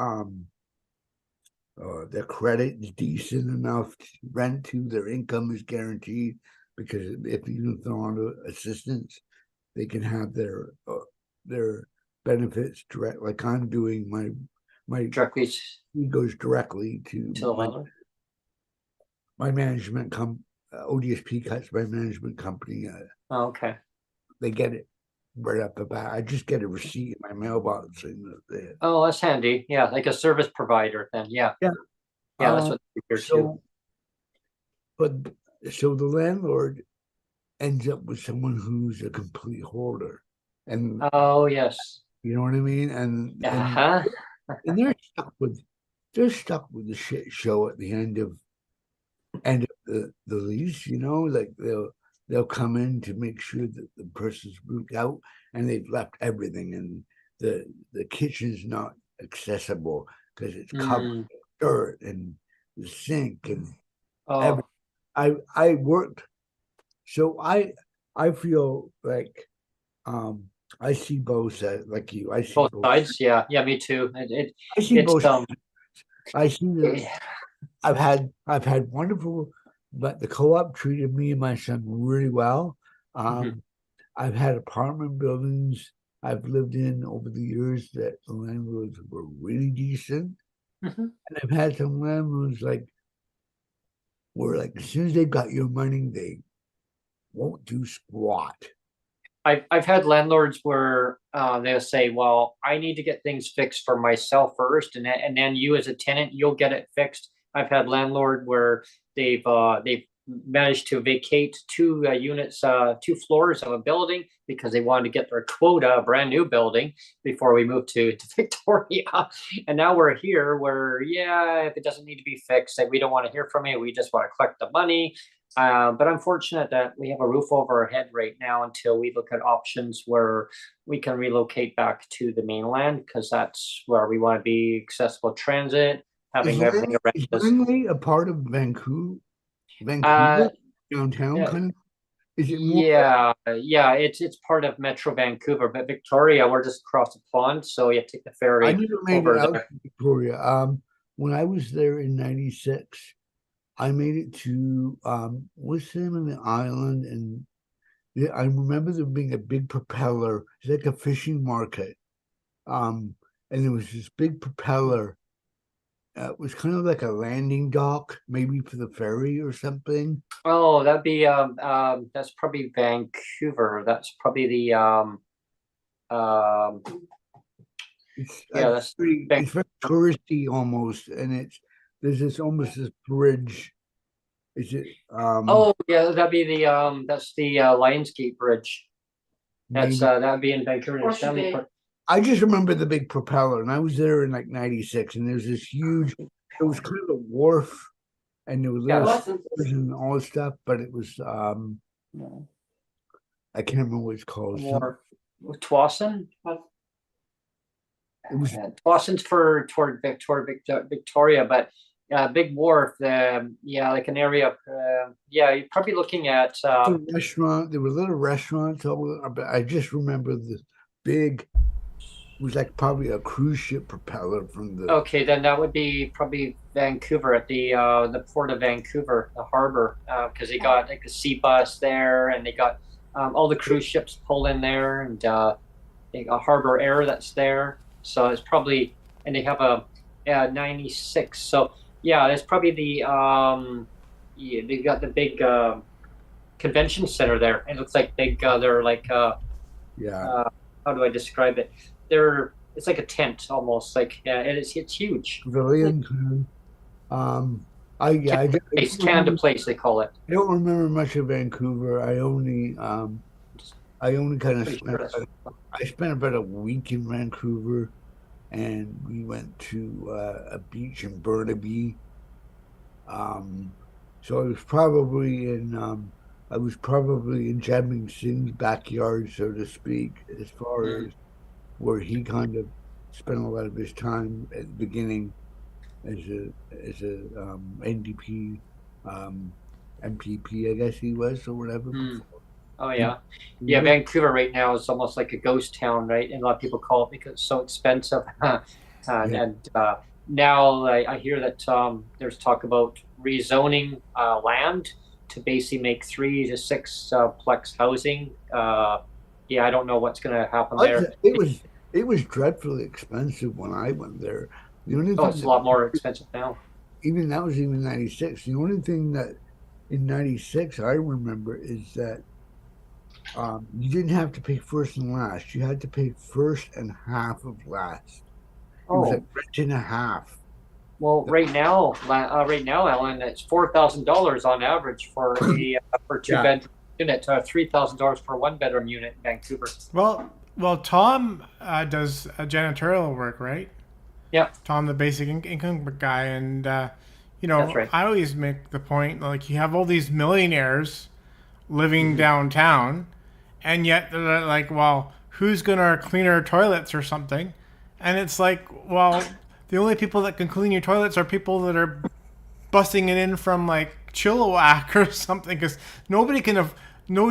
their credit is decent enough to rent to, their income is guaranteed because if you throw on assistance, they can have their benefits direct. Like I'm doing my Directly fee goes directly to to the landlord. my management ODSP cuts my management company. Oh, okay. They get it right up the bat. I just get a receipt in my mailbox saying that Oh, that's handy. Yeah, like a service provider then. Yeah. yeah. Yeah, that's what they do here too. So, but so the landlord ends up with someone who's a complete hoarder, and Oh, yes. you know what I mean. And Uh-huh. and they're stuck with the shit show at the end of the lease. You know, like they'll come in to make sure that the person's moved out and they've left everything, and the kitchen's not accessible because it's covered Mm. in dirt and the sink and everything. Oh, I worked, so I feel like I see both sides, like you. both sides. Yeah. Yeah, me too. I see It's both. I see the eh, I've had wonderful, but the co-op treated me and my son really well. mhm, Um, I've had apartment buildings I've lived in over the years that the landlords were really decent, mhm. and I've had some landlords like where like as soon as they got your money, they won't do squat. I've had landlords where they'll say, "Well, I need to get things fixed for myself first, and then you as a tenant, you'll get it fixed." I've had landlord where they've managed to vacate two units, 2 floors of a building because they wanted to get their quota, a brand new building, before we moved to Victoria. And now we're here where, yeah, if it doesn't need to be fixed, we don't want to hear from you. We just want to collect the money. But I'm fortunate that we have a roof over our head right now until we look at options where we can relocate back to the mainland because that's where we want to be accessible transit, having everything around Is us. Langley a part of Vancouver? Uh, Vancouver downtown yeah, kind of? Is it more? yeah, it's part of Metro Vancouver, but Victoria, we're just across the pond, so you have to take the I ferry never made it over out there. to Victoria. When I was there in '96, I made it to what's the name of the island? And yeah, I remember there being a big propeller. It's like a fishing market. Um, and there was this big propeller. It was kind of like a landing dock, maybe for the ferry or something. Oh, that'd be that's probably Vancouver. That's probably the um It's yeah, that's it's very touristy almost, and there's this almost this bridge. Is it Oh yeah, that'd be the that's the Lionsgate Bridge. That's maybe that'd be in Vancouver. Stanley Park. I just remember the big propeller, and I was there in like '96, and there's this huge. It was kind of a wharf, and there were Yeah, little stores and all this stuff, but it was I can't remember what it's called. more Twasson. It was Twasson's for toward Victoria, but Big Wharf, yeah, like an area. Yeah, you're probably looking at. a restaurant. There were little restaurants but I just remember the big. It was like probably a cruise ship propeller from the. Okay, then that would be probably Vancouver at the port of Vancouver, the harbor, because they got like a sea bus there, and they got all the cruise ships pull in there, and they got Harbor Air that's there. So it's probably, and they have a 96. So yeah, it's probably the yeah, they've got the big convention center there. It looks like big. They're like Yeah, how do I describe it? It's like a tent almost. Like yeah, it's huge. pavilion. Canada Place they call it. I don't remember much of Vancouver. I only kind of Pretty spent. sure that's- I spent about a week in Vancouver, and we went to a beach in Burnaby. So I was probably in Jamming Singh's backyard, so to speak, as far Mm. as where he kind of spent a lot of his time at the beginning as a NDP MPP, I guess he was or whatever. Mm. Oh yeah, yeah. Vancouver right now is almost like a ghost town, right? And a lot of people call it because it's so expensive. And now I hear that there's talk about rezoning land to basically make 3 to 6 plex housing. Yeah, I don't know what's going to happen there. It was dreadfully expensive when I went there. The only Oh, thing it's a lot more expensive now. even that was even '96. The only thing that in '96 I remember is that you didn't have to pay first and last. You had to pay first and half of last. It was Oh, like rent and a half. well, right now, Ellen, it's $4,000 on average for a for two Yeah. bedroom unit, $3,000 for 1 bedroom unit in Vancouver. Well, Tom does janitorial work, right? Yeah, Tom, the basic income guy, and that's right. I always make the point like you have all these millionaires living Mm-hmm. downtown, and yet they're like, well, who's gonna clean our toilets or something? And it's like, well, the only people that can clean your toilets are people that are busting it in from like Chilliwack or something, because no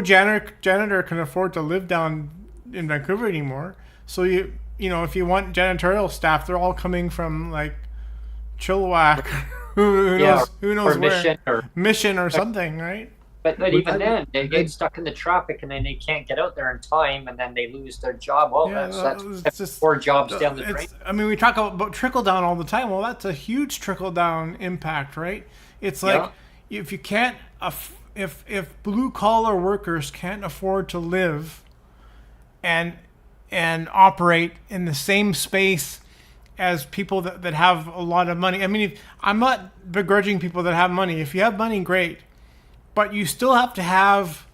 janitor can afford to live down in Vancouver anymore. So if you want janitorial staff, they're all coming from like Chilliwack, who Yeah, knows or where, Mission, or Mission or something, right? but even then they get stuck in the traffic and then they can't get out there in time and then they lose their job. Well, Yeah, that's it's just 4 jobs down the drain. I mean, we talk about trickle down all the time. Well, that's a huge trickle down impact, right? It's like if you can't, if blue collar workers can't afford to live and operate in the same space as people that have a lot of money. I mean, I'm not begrudging people that have money. If you have money, great, but you still have to have,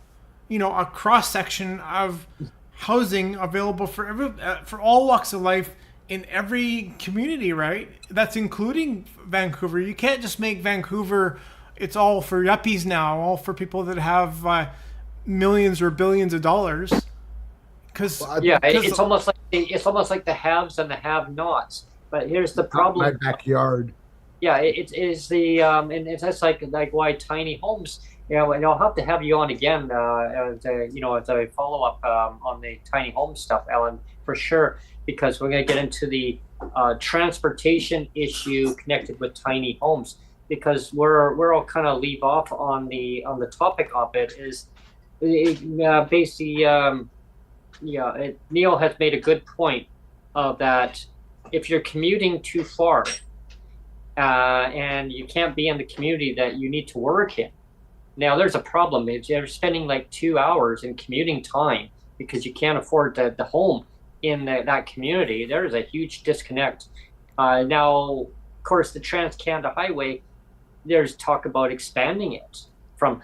a cross section of housing available for all walks of life in every community, right? That's including Vancouver. You can't just make Vancouver. It's all for yuppies now, all for people that have millions or billions of dollars. Because Yeah, it's almost like the haves and the have-nots. But here's the problem. My backyard. Yeah, it is the and it's that's like why tiny homes. And I'll have to have you on again, as a follow up on the tiny home stuff, Ellen, for sure, because we're going to get into the transportation issue connected with tiny homes. because we're all kind of leave off on the topic of it is basically Neil has made a good point of that if you're commuting too far and you can't be in the community that you need to work in. Now there's a problem. If you're spending like 2 hours in commuting time because you can't afford the home in that community, there is a huge disconnect. Now, of course, the Trans-Canada Highway, there's talk about expanding it from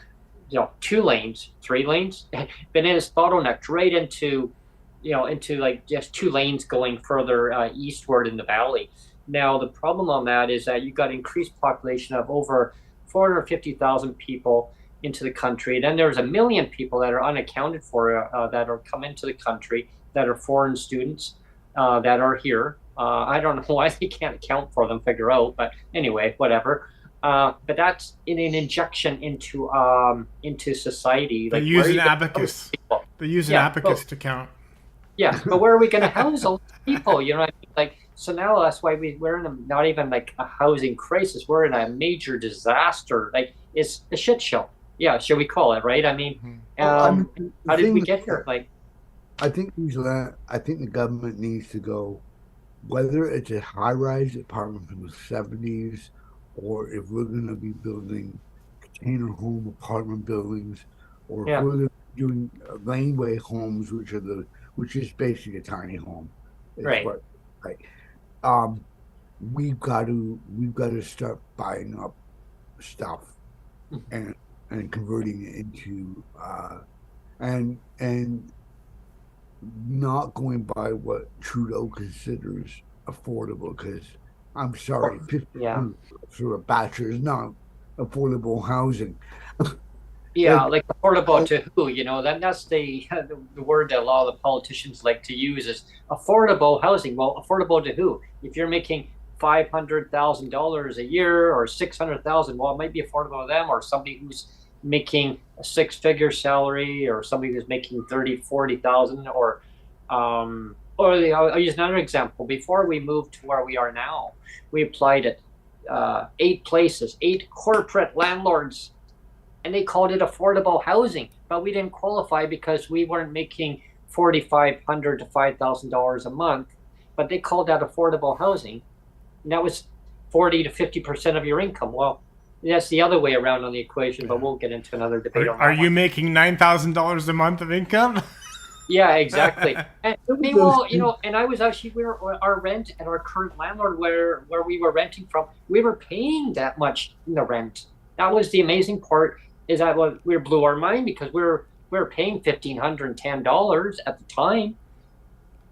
2 lanes, 3 lanes, but then it's bottlenecked right into like just 2 lanes going further eastward in the valley. Now the problem on that is that you've got increased population of over 450,000 people into the country. Then there's 1 million people that are unaccounted for that are come into the country that are foreign students that are here. I don't know why they can't account for them, figure out, but anyway, whatever. But that's in an injection into society. They like use an abacus. They use an abacus to count. Yeah, but where are we going to house all these people? You know what I mean? Like, so now that's why we're in not even like a housing crisis. We're in a major disaster. Like, it's a shit show. Yeah, should we call it, right? I mean, how did we get here? Like, I think the government needs to go, whether it's a high-rise apartment from the 70s, or if we're going to be building container home apartment buildings, or if we're doing laneway homes, which is basically a tiny home, right? We've got to start buying up stuff and converting it into and not going by what Trudeau considers affordable, because I'm sorry, $50 for a bachelor is not affordable housing. Like affordable to who? That's the word that a lot of the politicians like to use is affordable housing. Well, affordable to who? If you're making $500,000 a year or $600,000, well, it might be affordable to them, or somebody who's making a 6-figure salary, or somebody who's making 30,000, 40,000, or I'll use another example. Before we moved to where we are now, we applied at 8 places, 8 corporate landlords, and they called it affordable housing, but we didn't qualify because we weren't making $4,500 to $5,000 a month, but they called that affordable housing, and that was 40 to 50% of your income. Well, that's the other way around on the equation, but we'll get into another debate on that. Are you making $9,000 a month of income? Yeah, exactly. And and I was actually, our rent and our current landlord where we were renting from, we were paying that much in the rent. That was the amazing part, is that we blew our mind, because we were paying $1,510 at the time.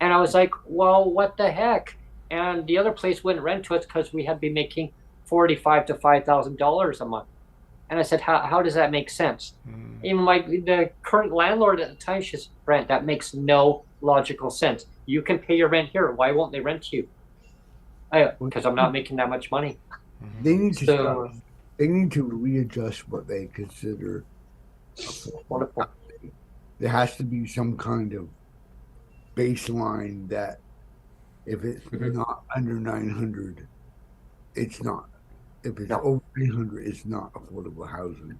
And I was like, well, what the heck? And the other place wouldn't rent to us because we had been making $45,000 to $5,000 a month. And I said, how does that make sense? Even the current landlord at the time, she says, Brent, that makes no logical sense. You can pay your rent here. Why won't they rent you? Because I'm not making that much money. They need to they need to readjust what they consider affordable. There has to be some kind of baseline that if it's not under 900, it's not. If it's over 800, it's not affordable housing.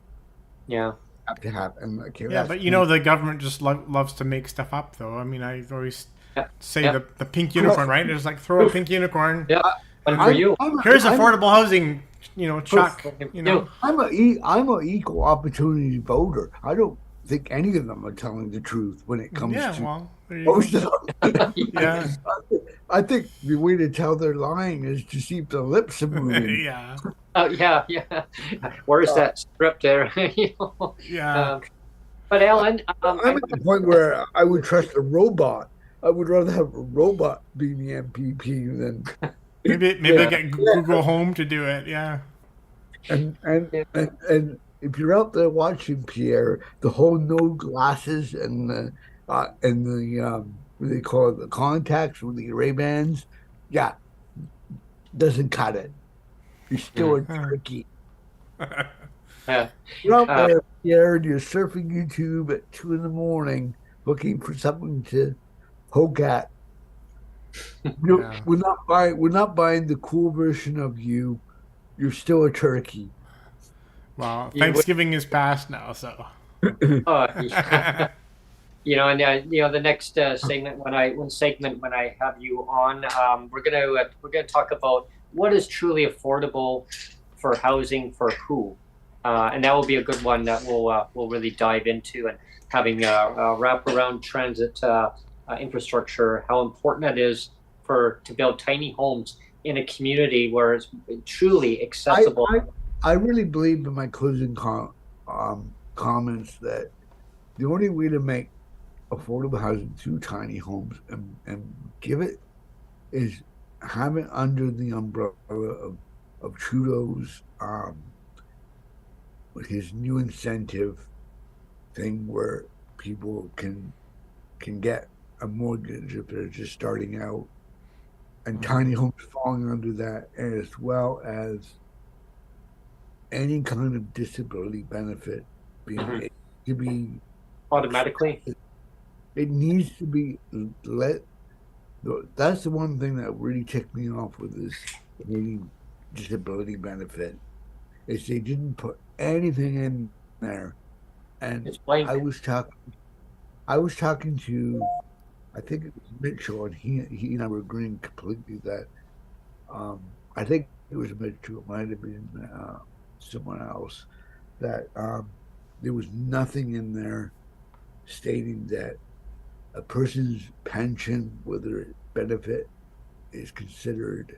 Yeah. Have to have, and but the government just loves to make stuff up, though. I mean, I always say the pink unicorn, right? It's like, throw a pink unicorn. Yeah. But for you, here's affordable housing. Chuck. I'm an equal opportunity voter. I don't think any of them are telling the truth when it comes to most of them. Yeah. I think the way to tell they're lying is to see if the lips are moving. Yeah. Oh, yeah. Where's that script there? Yeah. But Alan, I'm at the point where I would trust a robot. I would rather have a robot be the MPP than maybe I get Google Home to do it. Yeah. And if you're out there watching, Pierre, the whole no glasses and the what do they call it, the contacts with the Ray-Bans, doesn't cut it. You're still a turkey. You're out there, Pierre, and you're surfing YouTube at 2 a.m. looking for something to poke at. We're not buying the cool version of you. you're still a turkey. Well, You would, Thanksgiving is past now, so. yeah. And the next segment when I have you on, we're gonna talk about what is truly affordable for housing for who, and that will be a good one that we'll really dive into, and having wraparound transit infrastructure, how important it is to build tiny homes in a community where it's truly I, accessible. I I really believe in my closing comments that the only way to make affordable housing through tiny homes and give it is have it under the umbrella of Trudeau's his new incentive thing where people can get a mortgage if they're just starting out, and tiny homes falling under that, as well as any kind of disability benefit being Mhm. it to be Automatically. it needs to be let. That's the one thing that really ticked me off with this Canadian disability benefit is they didn't put anything in there. And It's blank. I was talking to, I think it was Mitchell, and he and I were agreeing completely that I think it was Mitchell, it might have been someone else, that there was nothing in there stating that a person's pension, whether it benefit, is considered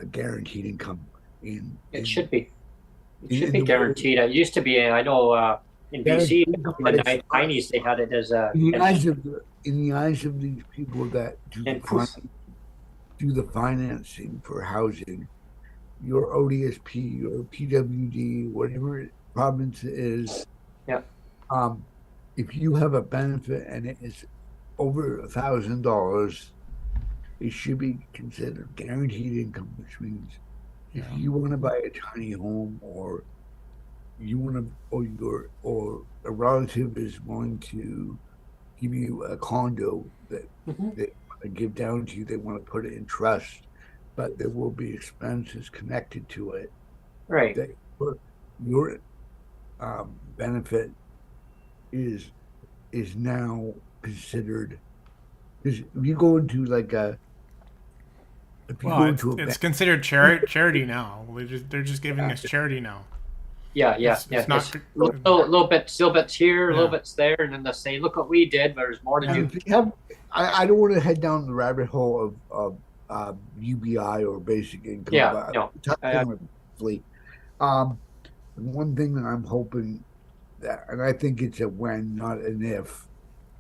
a guaranteed income in It in should be. It should in be the way guaranteed. It used to be. I know in guaranteed BC income, in but the it's not '90s they had it as a in the pension. eyes of these people that And do the financing for housing, your ODSP or PWD, whatever province it is, yeah, um, if you have a benefit and it is over $1,000, it should be considered guaranteed income, which means if Yeah. you want to buy a tiny home or you want to or a relative is willing to give you a condo that hmm they want to give down to you, they want to put it in trust, but there will be expenses connected to it right. that your benefit is now considered, because if you go into like a if you Well, go it's into a it's bank, considered charity now. They're just giving us charity now. Yeah, yeah, It's yeah. not. It's little bits here, little Yeah. bits there, and then they say, "Look what we did." But there's more to Yeah. do. and if you have, I don't want to head down the rabbit hole of UBI or basic income, Yeah, but no, touching on it briefly. Um, one thing that I'm hoping that, and I think it's a when, not an if,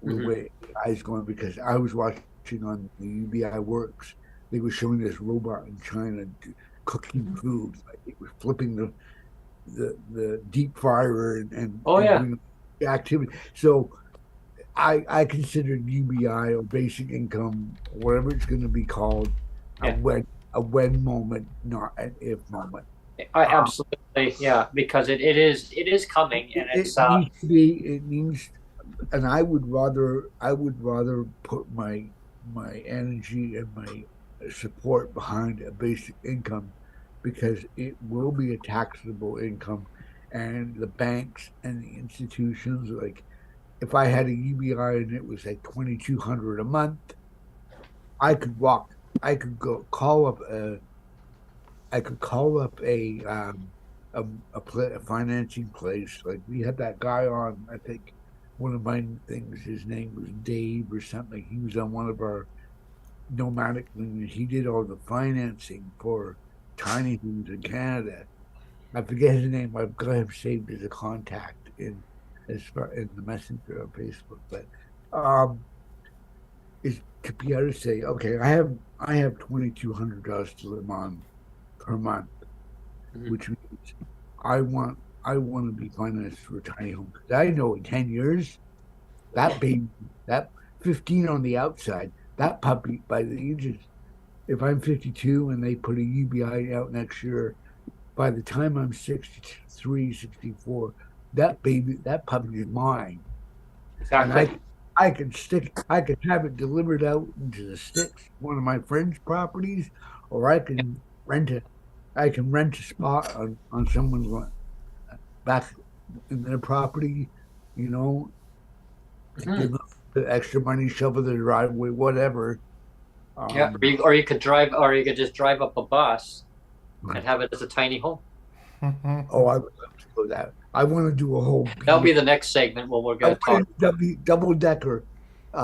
the hmm way AI is going, because I was watching on the UBI Works, they were showing this robot in China cooking food, like it was flipping the deep fryer Oh and yeah, doing the activity. So I consider UBI or basic income, whatever it's going to be called, yeah. a when moment, not an if moment. I Um, absolutely, yeah, because it is coming, and it needs to be. It needs, and I would rather put my energy and my support behind a basic income because it will be a taxable income, and the banks and the institutions, like if I had a UBI and it was like 2,200 a month, I could walk. I could go call up a. I could call up a financing place. Like we had that guy on. I think one of my things. His name was Dave or something. He was on one of our nomadic things. He did all the financing for tiny homes in Canada. I forget his name. I've got him saved as a contact in the messenger on Facebook. But um, is to be able to say, okay, I have $2,200 to live on per month, Mhm. which means I want to be financed for a tiny home because I know in 10 years that baby that 15 on the outside, that puppy by the ages, if I'm 52 and they put a UBI out next year, by the time I'm 63, 64, that puppy is mine. And Exactly. I could have it delivered out into the sticks, one of my friend's properties, or I Yeah, can rent it. I can rent a spot on someone's back in their property, you know, Mhm. give them the extra money, shovel the driveway, whatever. Yeah, Um, or you could drive, or you could just drive up a bus and have it as a tiny home. oh, I would love to go that. I want to do a whole That'll B. be the next segment where we're I going to talk. want a double decker,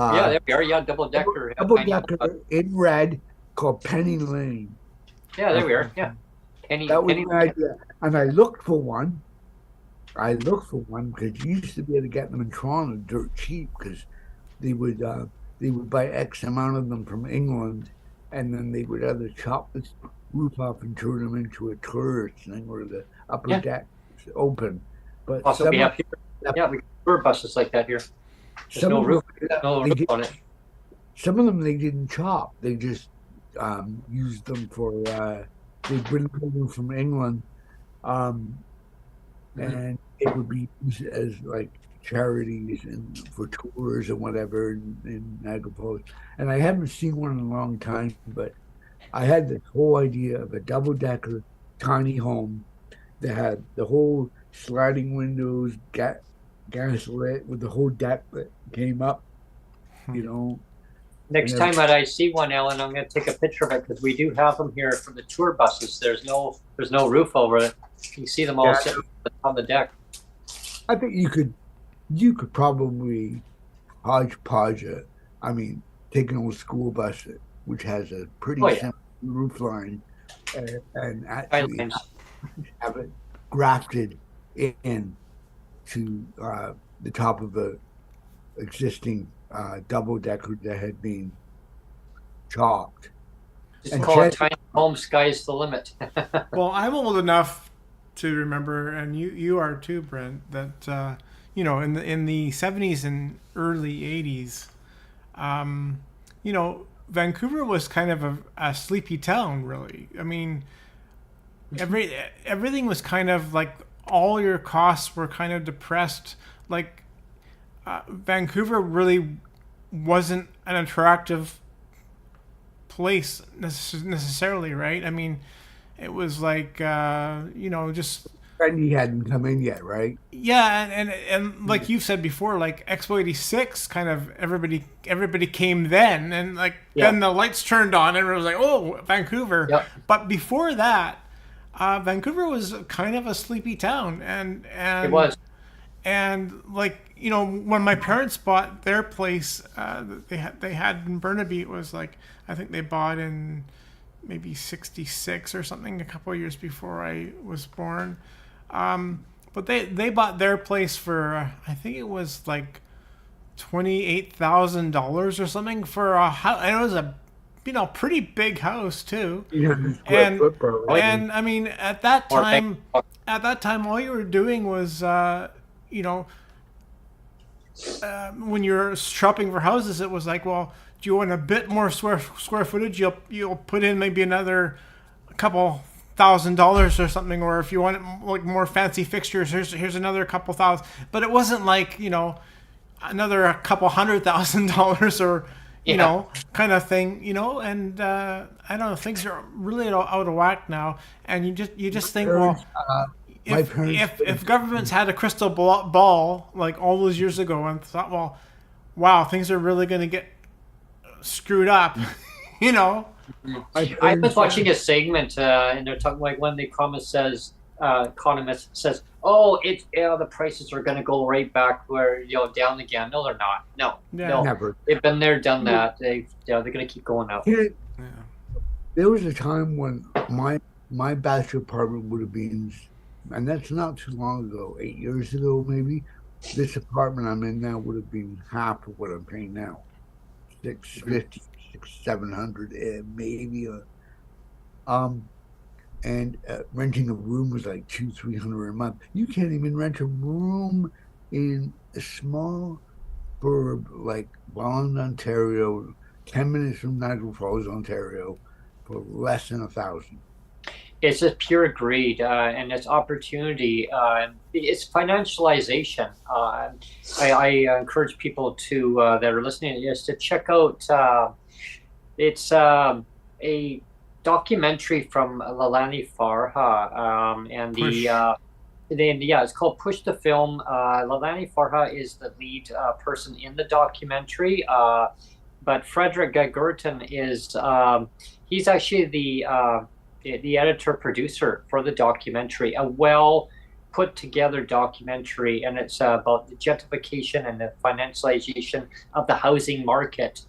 Yeah, uh, there we are. Yeah, double decker, double tiny home. decker in red called Penny Lane. Yeah, there That we are. Yeah, that was penny. my idea, and I looked for one. I looked for one because you used to be able to get them in Toronto dirt cheap because they would uh, they would buy X amount of them from England, and then they would either chop the roof off and turn them into a tourist thing where the upper Yeah, deck is open. But also we have here. Yeah, we got tour buses like that here. There's some no of them roof, no they roof did, on it. some of them they didn't chop. They just used them for they bring them from England. Um, Mhm. and it would be used as like charities and for tours and whatever in Niagara Falls. And I haven't seen one in a long time, but I had this whole idea of a double decker tiny home that had the whole sliding windows, gas lit with the whole deck that came up, you know, and Next time every, that I see one, Ellen, I'm going to take a picture of it because we do have them here for the tour buses. There's no roof over it. You see them all yeah, sitting on the deck. I think you could probably hodgepodge it. I mean, take an old school bus, which has a Oh pretty yeah, simple roof line, and actually Skylines. have it grafted in to the top of a existing double decker that had been chalked. Just And call it chances tiny home. Sky's the limit. Well, I'm old enough to remember, and you are too, Brent. That in the 70s and early 80s, um, Vancouver was kind of a sleepy town, really. I mean, every everything was kind of like all your costs were kind of depressed. Like Vancouver really wasn't an attractive place necessarily, right? I mean, it was like just Brandy hadn't come in yet, right? yeah, and like you said before, like Expo '86, kind of everybody came then, and like Yeah. then the lights turned on, and everyone was like, oh, Vancouver. Yep. But before that, Vancouver was kind of a sleepy town, It was. and like when my parents bought their place, they had in Burnaby, it was like I think they bought in maybe '66 or something, a couple of years before I was born. But they bought their place for I think it was like $28,000 or something for a house, and it was a pretty big house too. 300 square And foot probably. I mean Or at that time all you were doing was you know when you're shopping for houses, it was like, well, do you want a bit more square footage? You'll put in maybe another couple $1,000 or something, or if you want like more fancy fixtures, here's another couple thousand. But it wasn't like another a couple $100,000 or yeah. kind of thing, and I don't know, things are really out of whack now, and you just think, well, Parents, my parents, if governments had a crystal ball like all those years ago and thought, well, wow, things are really going to get screwed up, you know. my I was parents, watching a segment, and they're talking like when the economist says, "Oh, the prices are going to go right back where down again." No, they're not. No, Yeah. no, never. they've been there, done that. They're going to keep going up. Here, Yeah. there was a time when my bachelor apartment would have been, and that's not too long ago, 8 years ago maybe. This apartment I'm in now would have been half of what I'm paying now, 650, 700, maybe. Um, and renting a room was like 300 a month. You can't even rent a room in a small suburb like Welland, Ontario, 10 minutes from Niagara Falls, Ontario, for less than 1,000. It's just pure greed, and it's opportunity. It's financialization. I encourage people that are listening is to check out. It's a documentary from Lalani Farha, and it's called Push the Film. Lalani Farha is the lead person in the documentary, but Frederick Gurton is he's actually the editor producer for the documentary. A well put together documentary, and it's about the gentrification and the financialization of the housing market.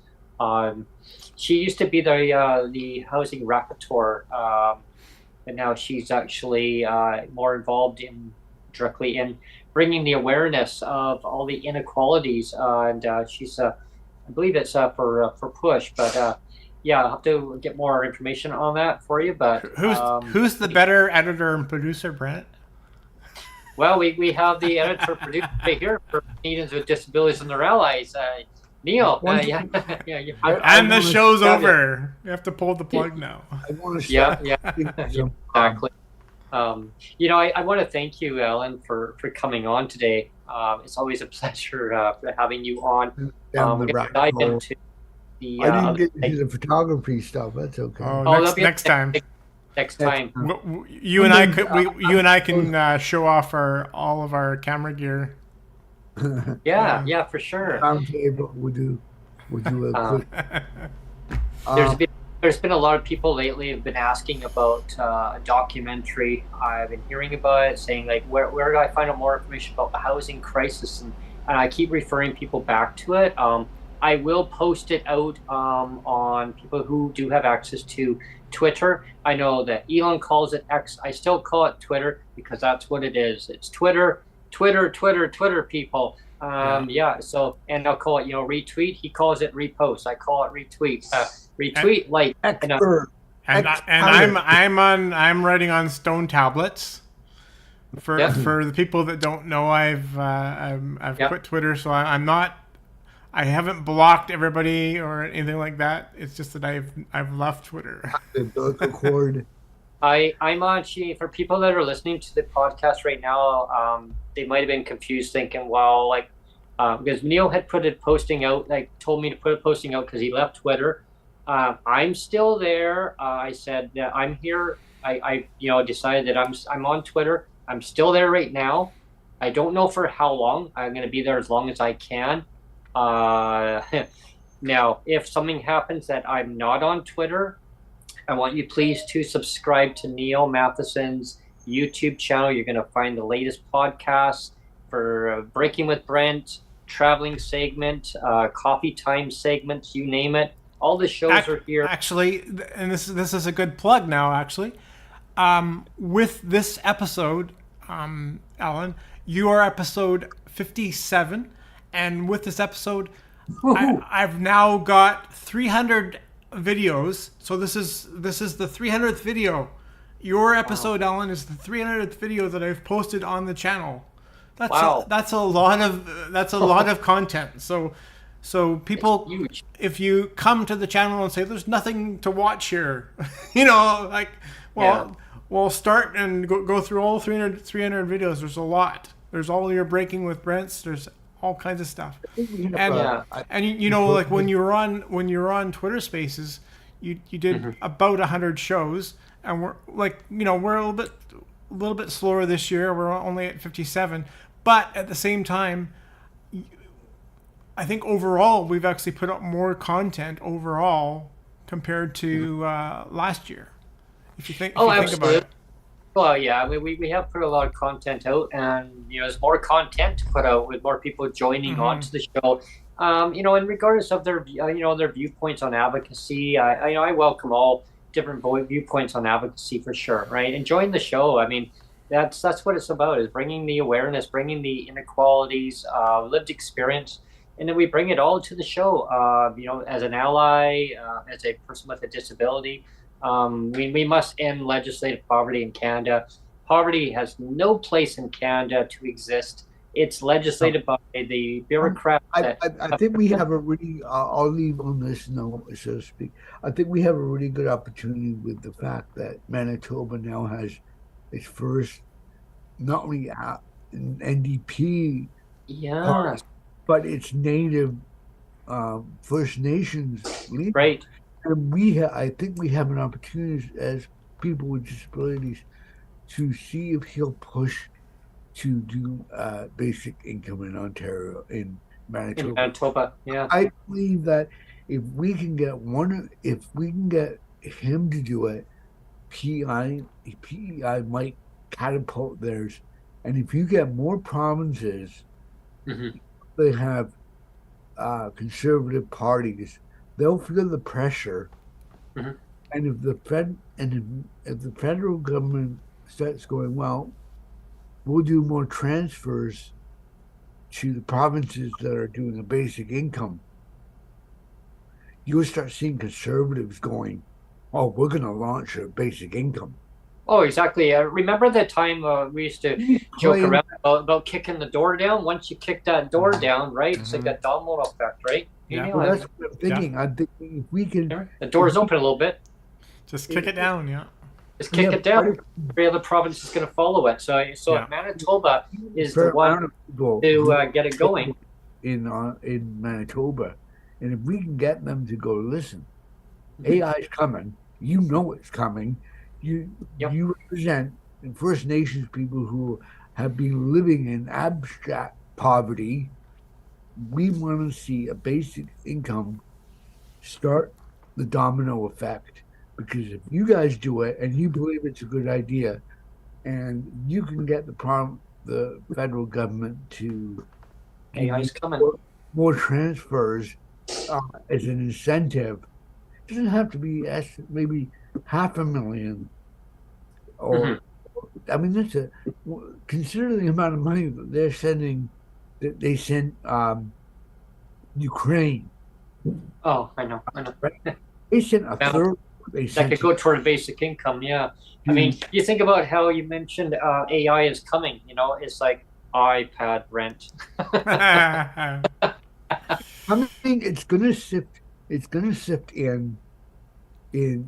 She used to be the housing rapporteur, and now she's actually more involved directly in bringing the awareness of all the inequalities. And she's, I believe it's for Push, but yeah, I'll have to get more information on that for you. But who's the better editor and producer, Brent? Well, we have the editor producer right here for Canadians with Disabilities and their Allies. Neil, yeah. And the show's over. You have to pull the plug now. I want to yeah, exactly. I want to thank you, Alan, for coming on today. It's always a pleasure having you on. I didn't get into the photography stuff. That's okay. Next time. Next time. You and I can show off all of our camera gear. Yeah, for sure. We'll do a quick. There's been a lot of people lately have been asking about a documentary. I've been hearing about it, saying like, where do I find out more information about the housing crisis? And I keep referring people back to it. I will post it out on people who do have access to Twitter. I know that Elon calls it X. I still call it Twitter because that's what it is. It's Twitter, people. So, and I'll call it, retweet. He calls it repost. I call it retweet. Retweet, like. I'm writing on stone tablets. For the people that don't know, I've quit Twitter, so I haven't blocked everybody or anything like that. It's just that I've left Twitter. I'm actually, for people that are listening to the podcast right now, they might have been confused, thinking, well, like, because Neil had put a posting out, like told me to put a posting out because he left Twitter. I'm still there. I said that I'm here. I decided that I'm on Twitter. I'm still there right now. I don't know for how long. I'm going to be there as long as I can. Now, if something happens that I'm not on Twitter, I want you please to subscribe to Neil Matheson's YouTube channel. You're going to find the latest podcasts for Breaking with Brent, Traveling segment, Coffee Time segments, you name it. All the shows are here. Actually, and this is a good plug now, actually. With this episode, Alan, you are episode 57. And with this episode, I've now got 300 videos. So this is the 300th video. Your episode, Alan, is the 300th video that I've posted on the channel. That's a lot of content. So people, if you come to the channel and say there's nothing to watch here, we'll start and go through all 300 videos. There's a lot. There's all your Breaking with Brents. There's all kinds of stuff. Like when you were on Twitter Spaces, you did about 100 shows, and we're a little bit slower this year. We're only at 57, but at the same time, I think overall we've actually put up more content overall compared to last year. If you think about it. Well, yeah, we have put a lot of content out, and there's more content to put out with more people joining onto the show. And regardless of their their viewpoints on advocacy, I welcome all different viewpoints on advocacy for sure, right? And join the show. I mean, that's what it's about, is bringing the awareness, bringing the inequalities, lived experience, and then we bring it all to the show. As an ally, as a person with a disability. We must end legislative poverty in Canada. Poverty has no place in Canada to exist. It's legislated by the bureaucrats. I think we have a really, I'll leave on this note, so to speak. I think we have a really good opportunity with the fact that Manitoba now has its first, not only an NDP, but its native First Nations leaders. Right. And I think we have an opportunity as people with disabilities to see if he'll push to do basic income in Ontario, in In Manitoba. Manitoba, yeah. I believe that if we can get him to do it, PEI might catapult theirs. And if you get more provinces, Hmm. they have conservative parties, they'll feel the pressure. Hmm. And if the federal government starts going, well, we'll do more transfers to the provinces that are doing a basic income, you'll start seeing conservatives going, oh, we're going to launch a basic income. Oh, exactly. Remember the time we used to joke Playing, around about kicking the door down? Once you kick that door down, right, it's like a domino effect, right? Yeah. well, that's what I'm Yeah. thinking. I'm thinking if we can, The door's open a little bit. Just kick it down. Yeah. Just kick it down. Every other province is going to follow it. So Yeah. Manitoba is the one to get it going. In Manitoba, and if we can get them to go, listen, AI is coming. You know it's coming. You represent First Nations people who have been living in abstract poverty. We want to see a basic income start the domino effect, because if you guys do it and you believe it's a good idea, and you can get the federal government to AI's coming. more transfers as an incentive. It doesn't have to be maybe 500,000, or I mean, consider the amount of money that they're sending, that they sent Ukraine. Oh, I know. Right? They sent a third. That could go toward a basic income. Yeah. I mean, you think about how you mentioned AI is coming. You know, it's like iPad rent. I mean, it's gonna sift. It's gonna sift in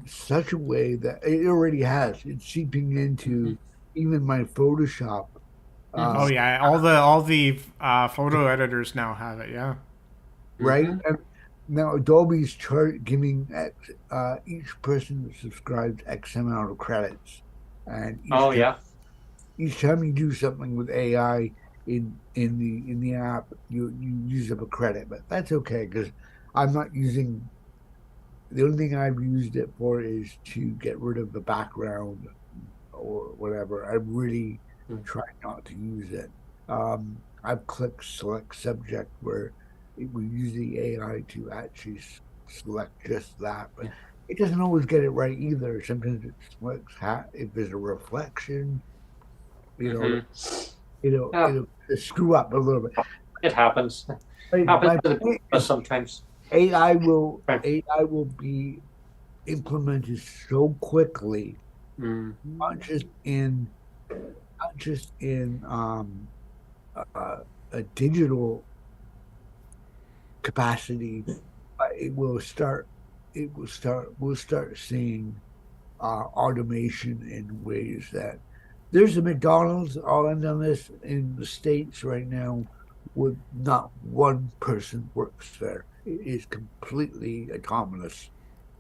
such a way that it already has. It's seeping into even my Photoshop. Oh yeah, all the photo editors now have it. Yeah. Right. And now Adobe's giving each person that subscribes X amount of credits, and each time you do something with AI in the app, you use up a credit. But that's okay, because I'm not using. The only thing I've used it for is to get rid of the background or whatever. I really try not to use it. I've clicked select subject, where it will use the AI to actually select just that, but it doesn't always get it right either. Sometimes it selects if there's a reflection, it'll screw up a little bit. It happens. It happens to the best sometimes. AI will be implemented so quickly, not just in a digital capacity, but we'll start seeing automation in ways that there's a McDonald's, I'll end on this, in the States right now, with not one person works there. It is completely autonomous.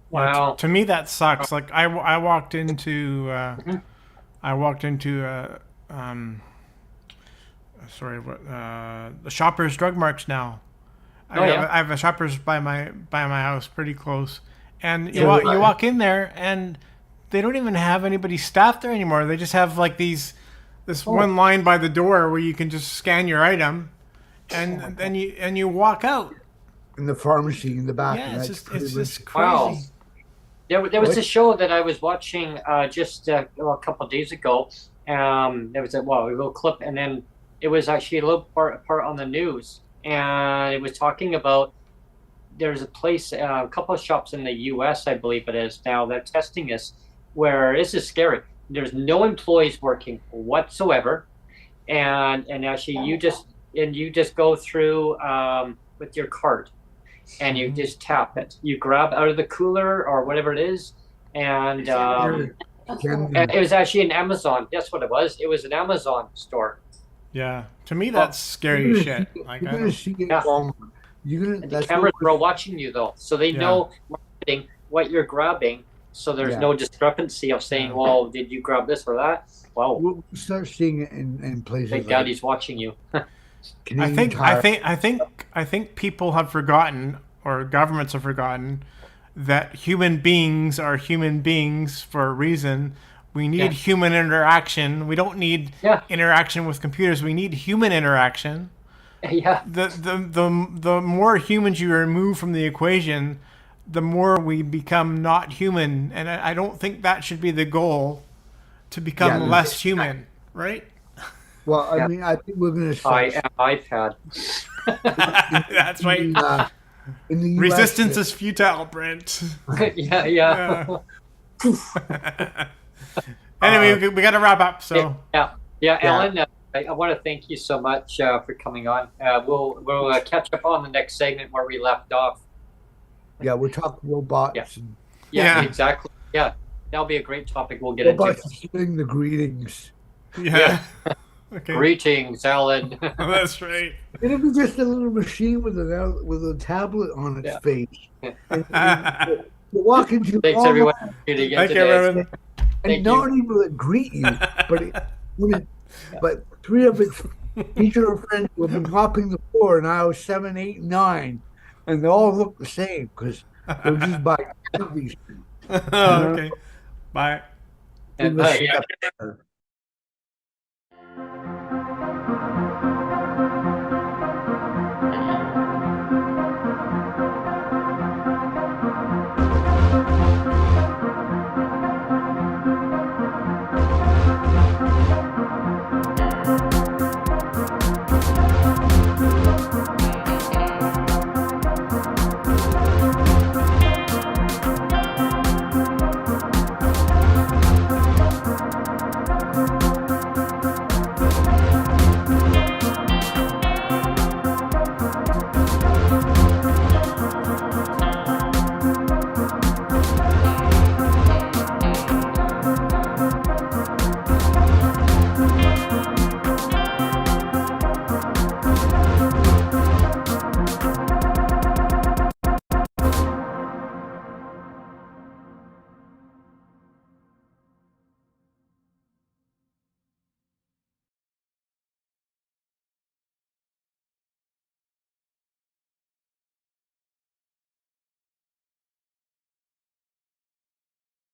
Wow. To me, that sucks. Like I walked into the Shoppers Drug Marts now. I have a Shoppers by my house, pretty close, and you walk in there and they don't even have anybody staffed there anymore. They just have like this one line by the door where you can just scan your item, and then you walk out. In the pharmacy in the back. Yeah, it's just crazy. Wow. There was a show that I was watching just a couple of days ago. There was a little clip, and then it was actually a little part on the news, and it was talking about there's a place, a couple of shops in the U.S., I believe it is now, that testing this, where this is scary. There's no employees working whatsoever, and actually you just go through with your card. And you just tap it. You grab out of the cooler or whatever it is, and it was actually an Amazon. That's what it was. It was an Amazon store. Yeah, to me that's scary shit. Like, you're gonna see it. The cameras are all watching you though, so they know marketing. what you're grabbing, so there's Yeah. no discrepancy of saying, Yeah. well, did you grab this or that? Wow, We'll start seeing it in places Big like Daddy's watching you. Canadian Tire. I think people have forgotten, or governments have forgotten, that human beings are human beings for a reason. We need Yeah. human interaction. We don't need Yeah. interaction with computers. We need human interaction. Yeah, The more humans you remove from the equation, the more we become not human. And I don't think that should be the goal, to become Yeah, less human, right? Well, I Yeah. mean, I think we're going to I start am iPad. That's right. in the US. Resistance is futile, Brent. yeah. Anyway, we got to wrap up. So Yeah, Alan, I want to thank you so much for coming on. We'll catch up on the next segment where we left off. Yeah, we're talking robots. Yeah. And Yeah. Exactly. Yeah, that'll be a great topic we'll get robots into. sending the greetings. yeah. Okay. Greetings, Alan. That's right. It'll be just a little machine with a tablet on its Yeah. face. And you walk into Thanks, all everyone. the- for tuning in Thank you, today. everyone. and Thank not even will it greet you, but three of its teacher friends will be mopping the floor in aisles 7, 8, 9, and they all look the same because they're just by these. Okay. Bye. And, Give us yeah. step-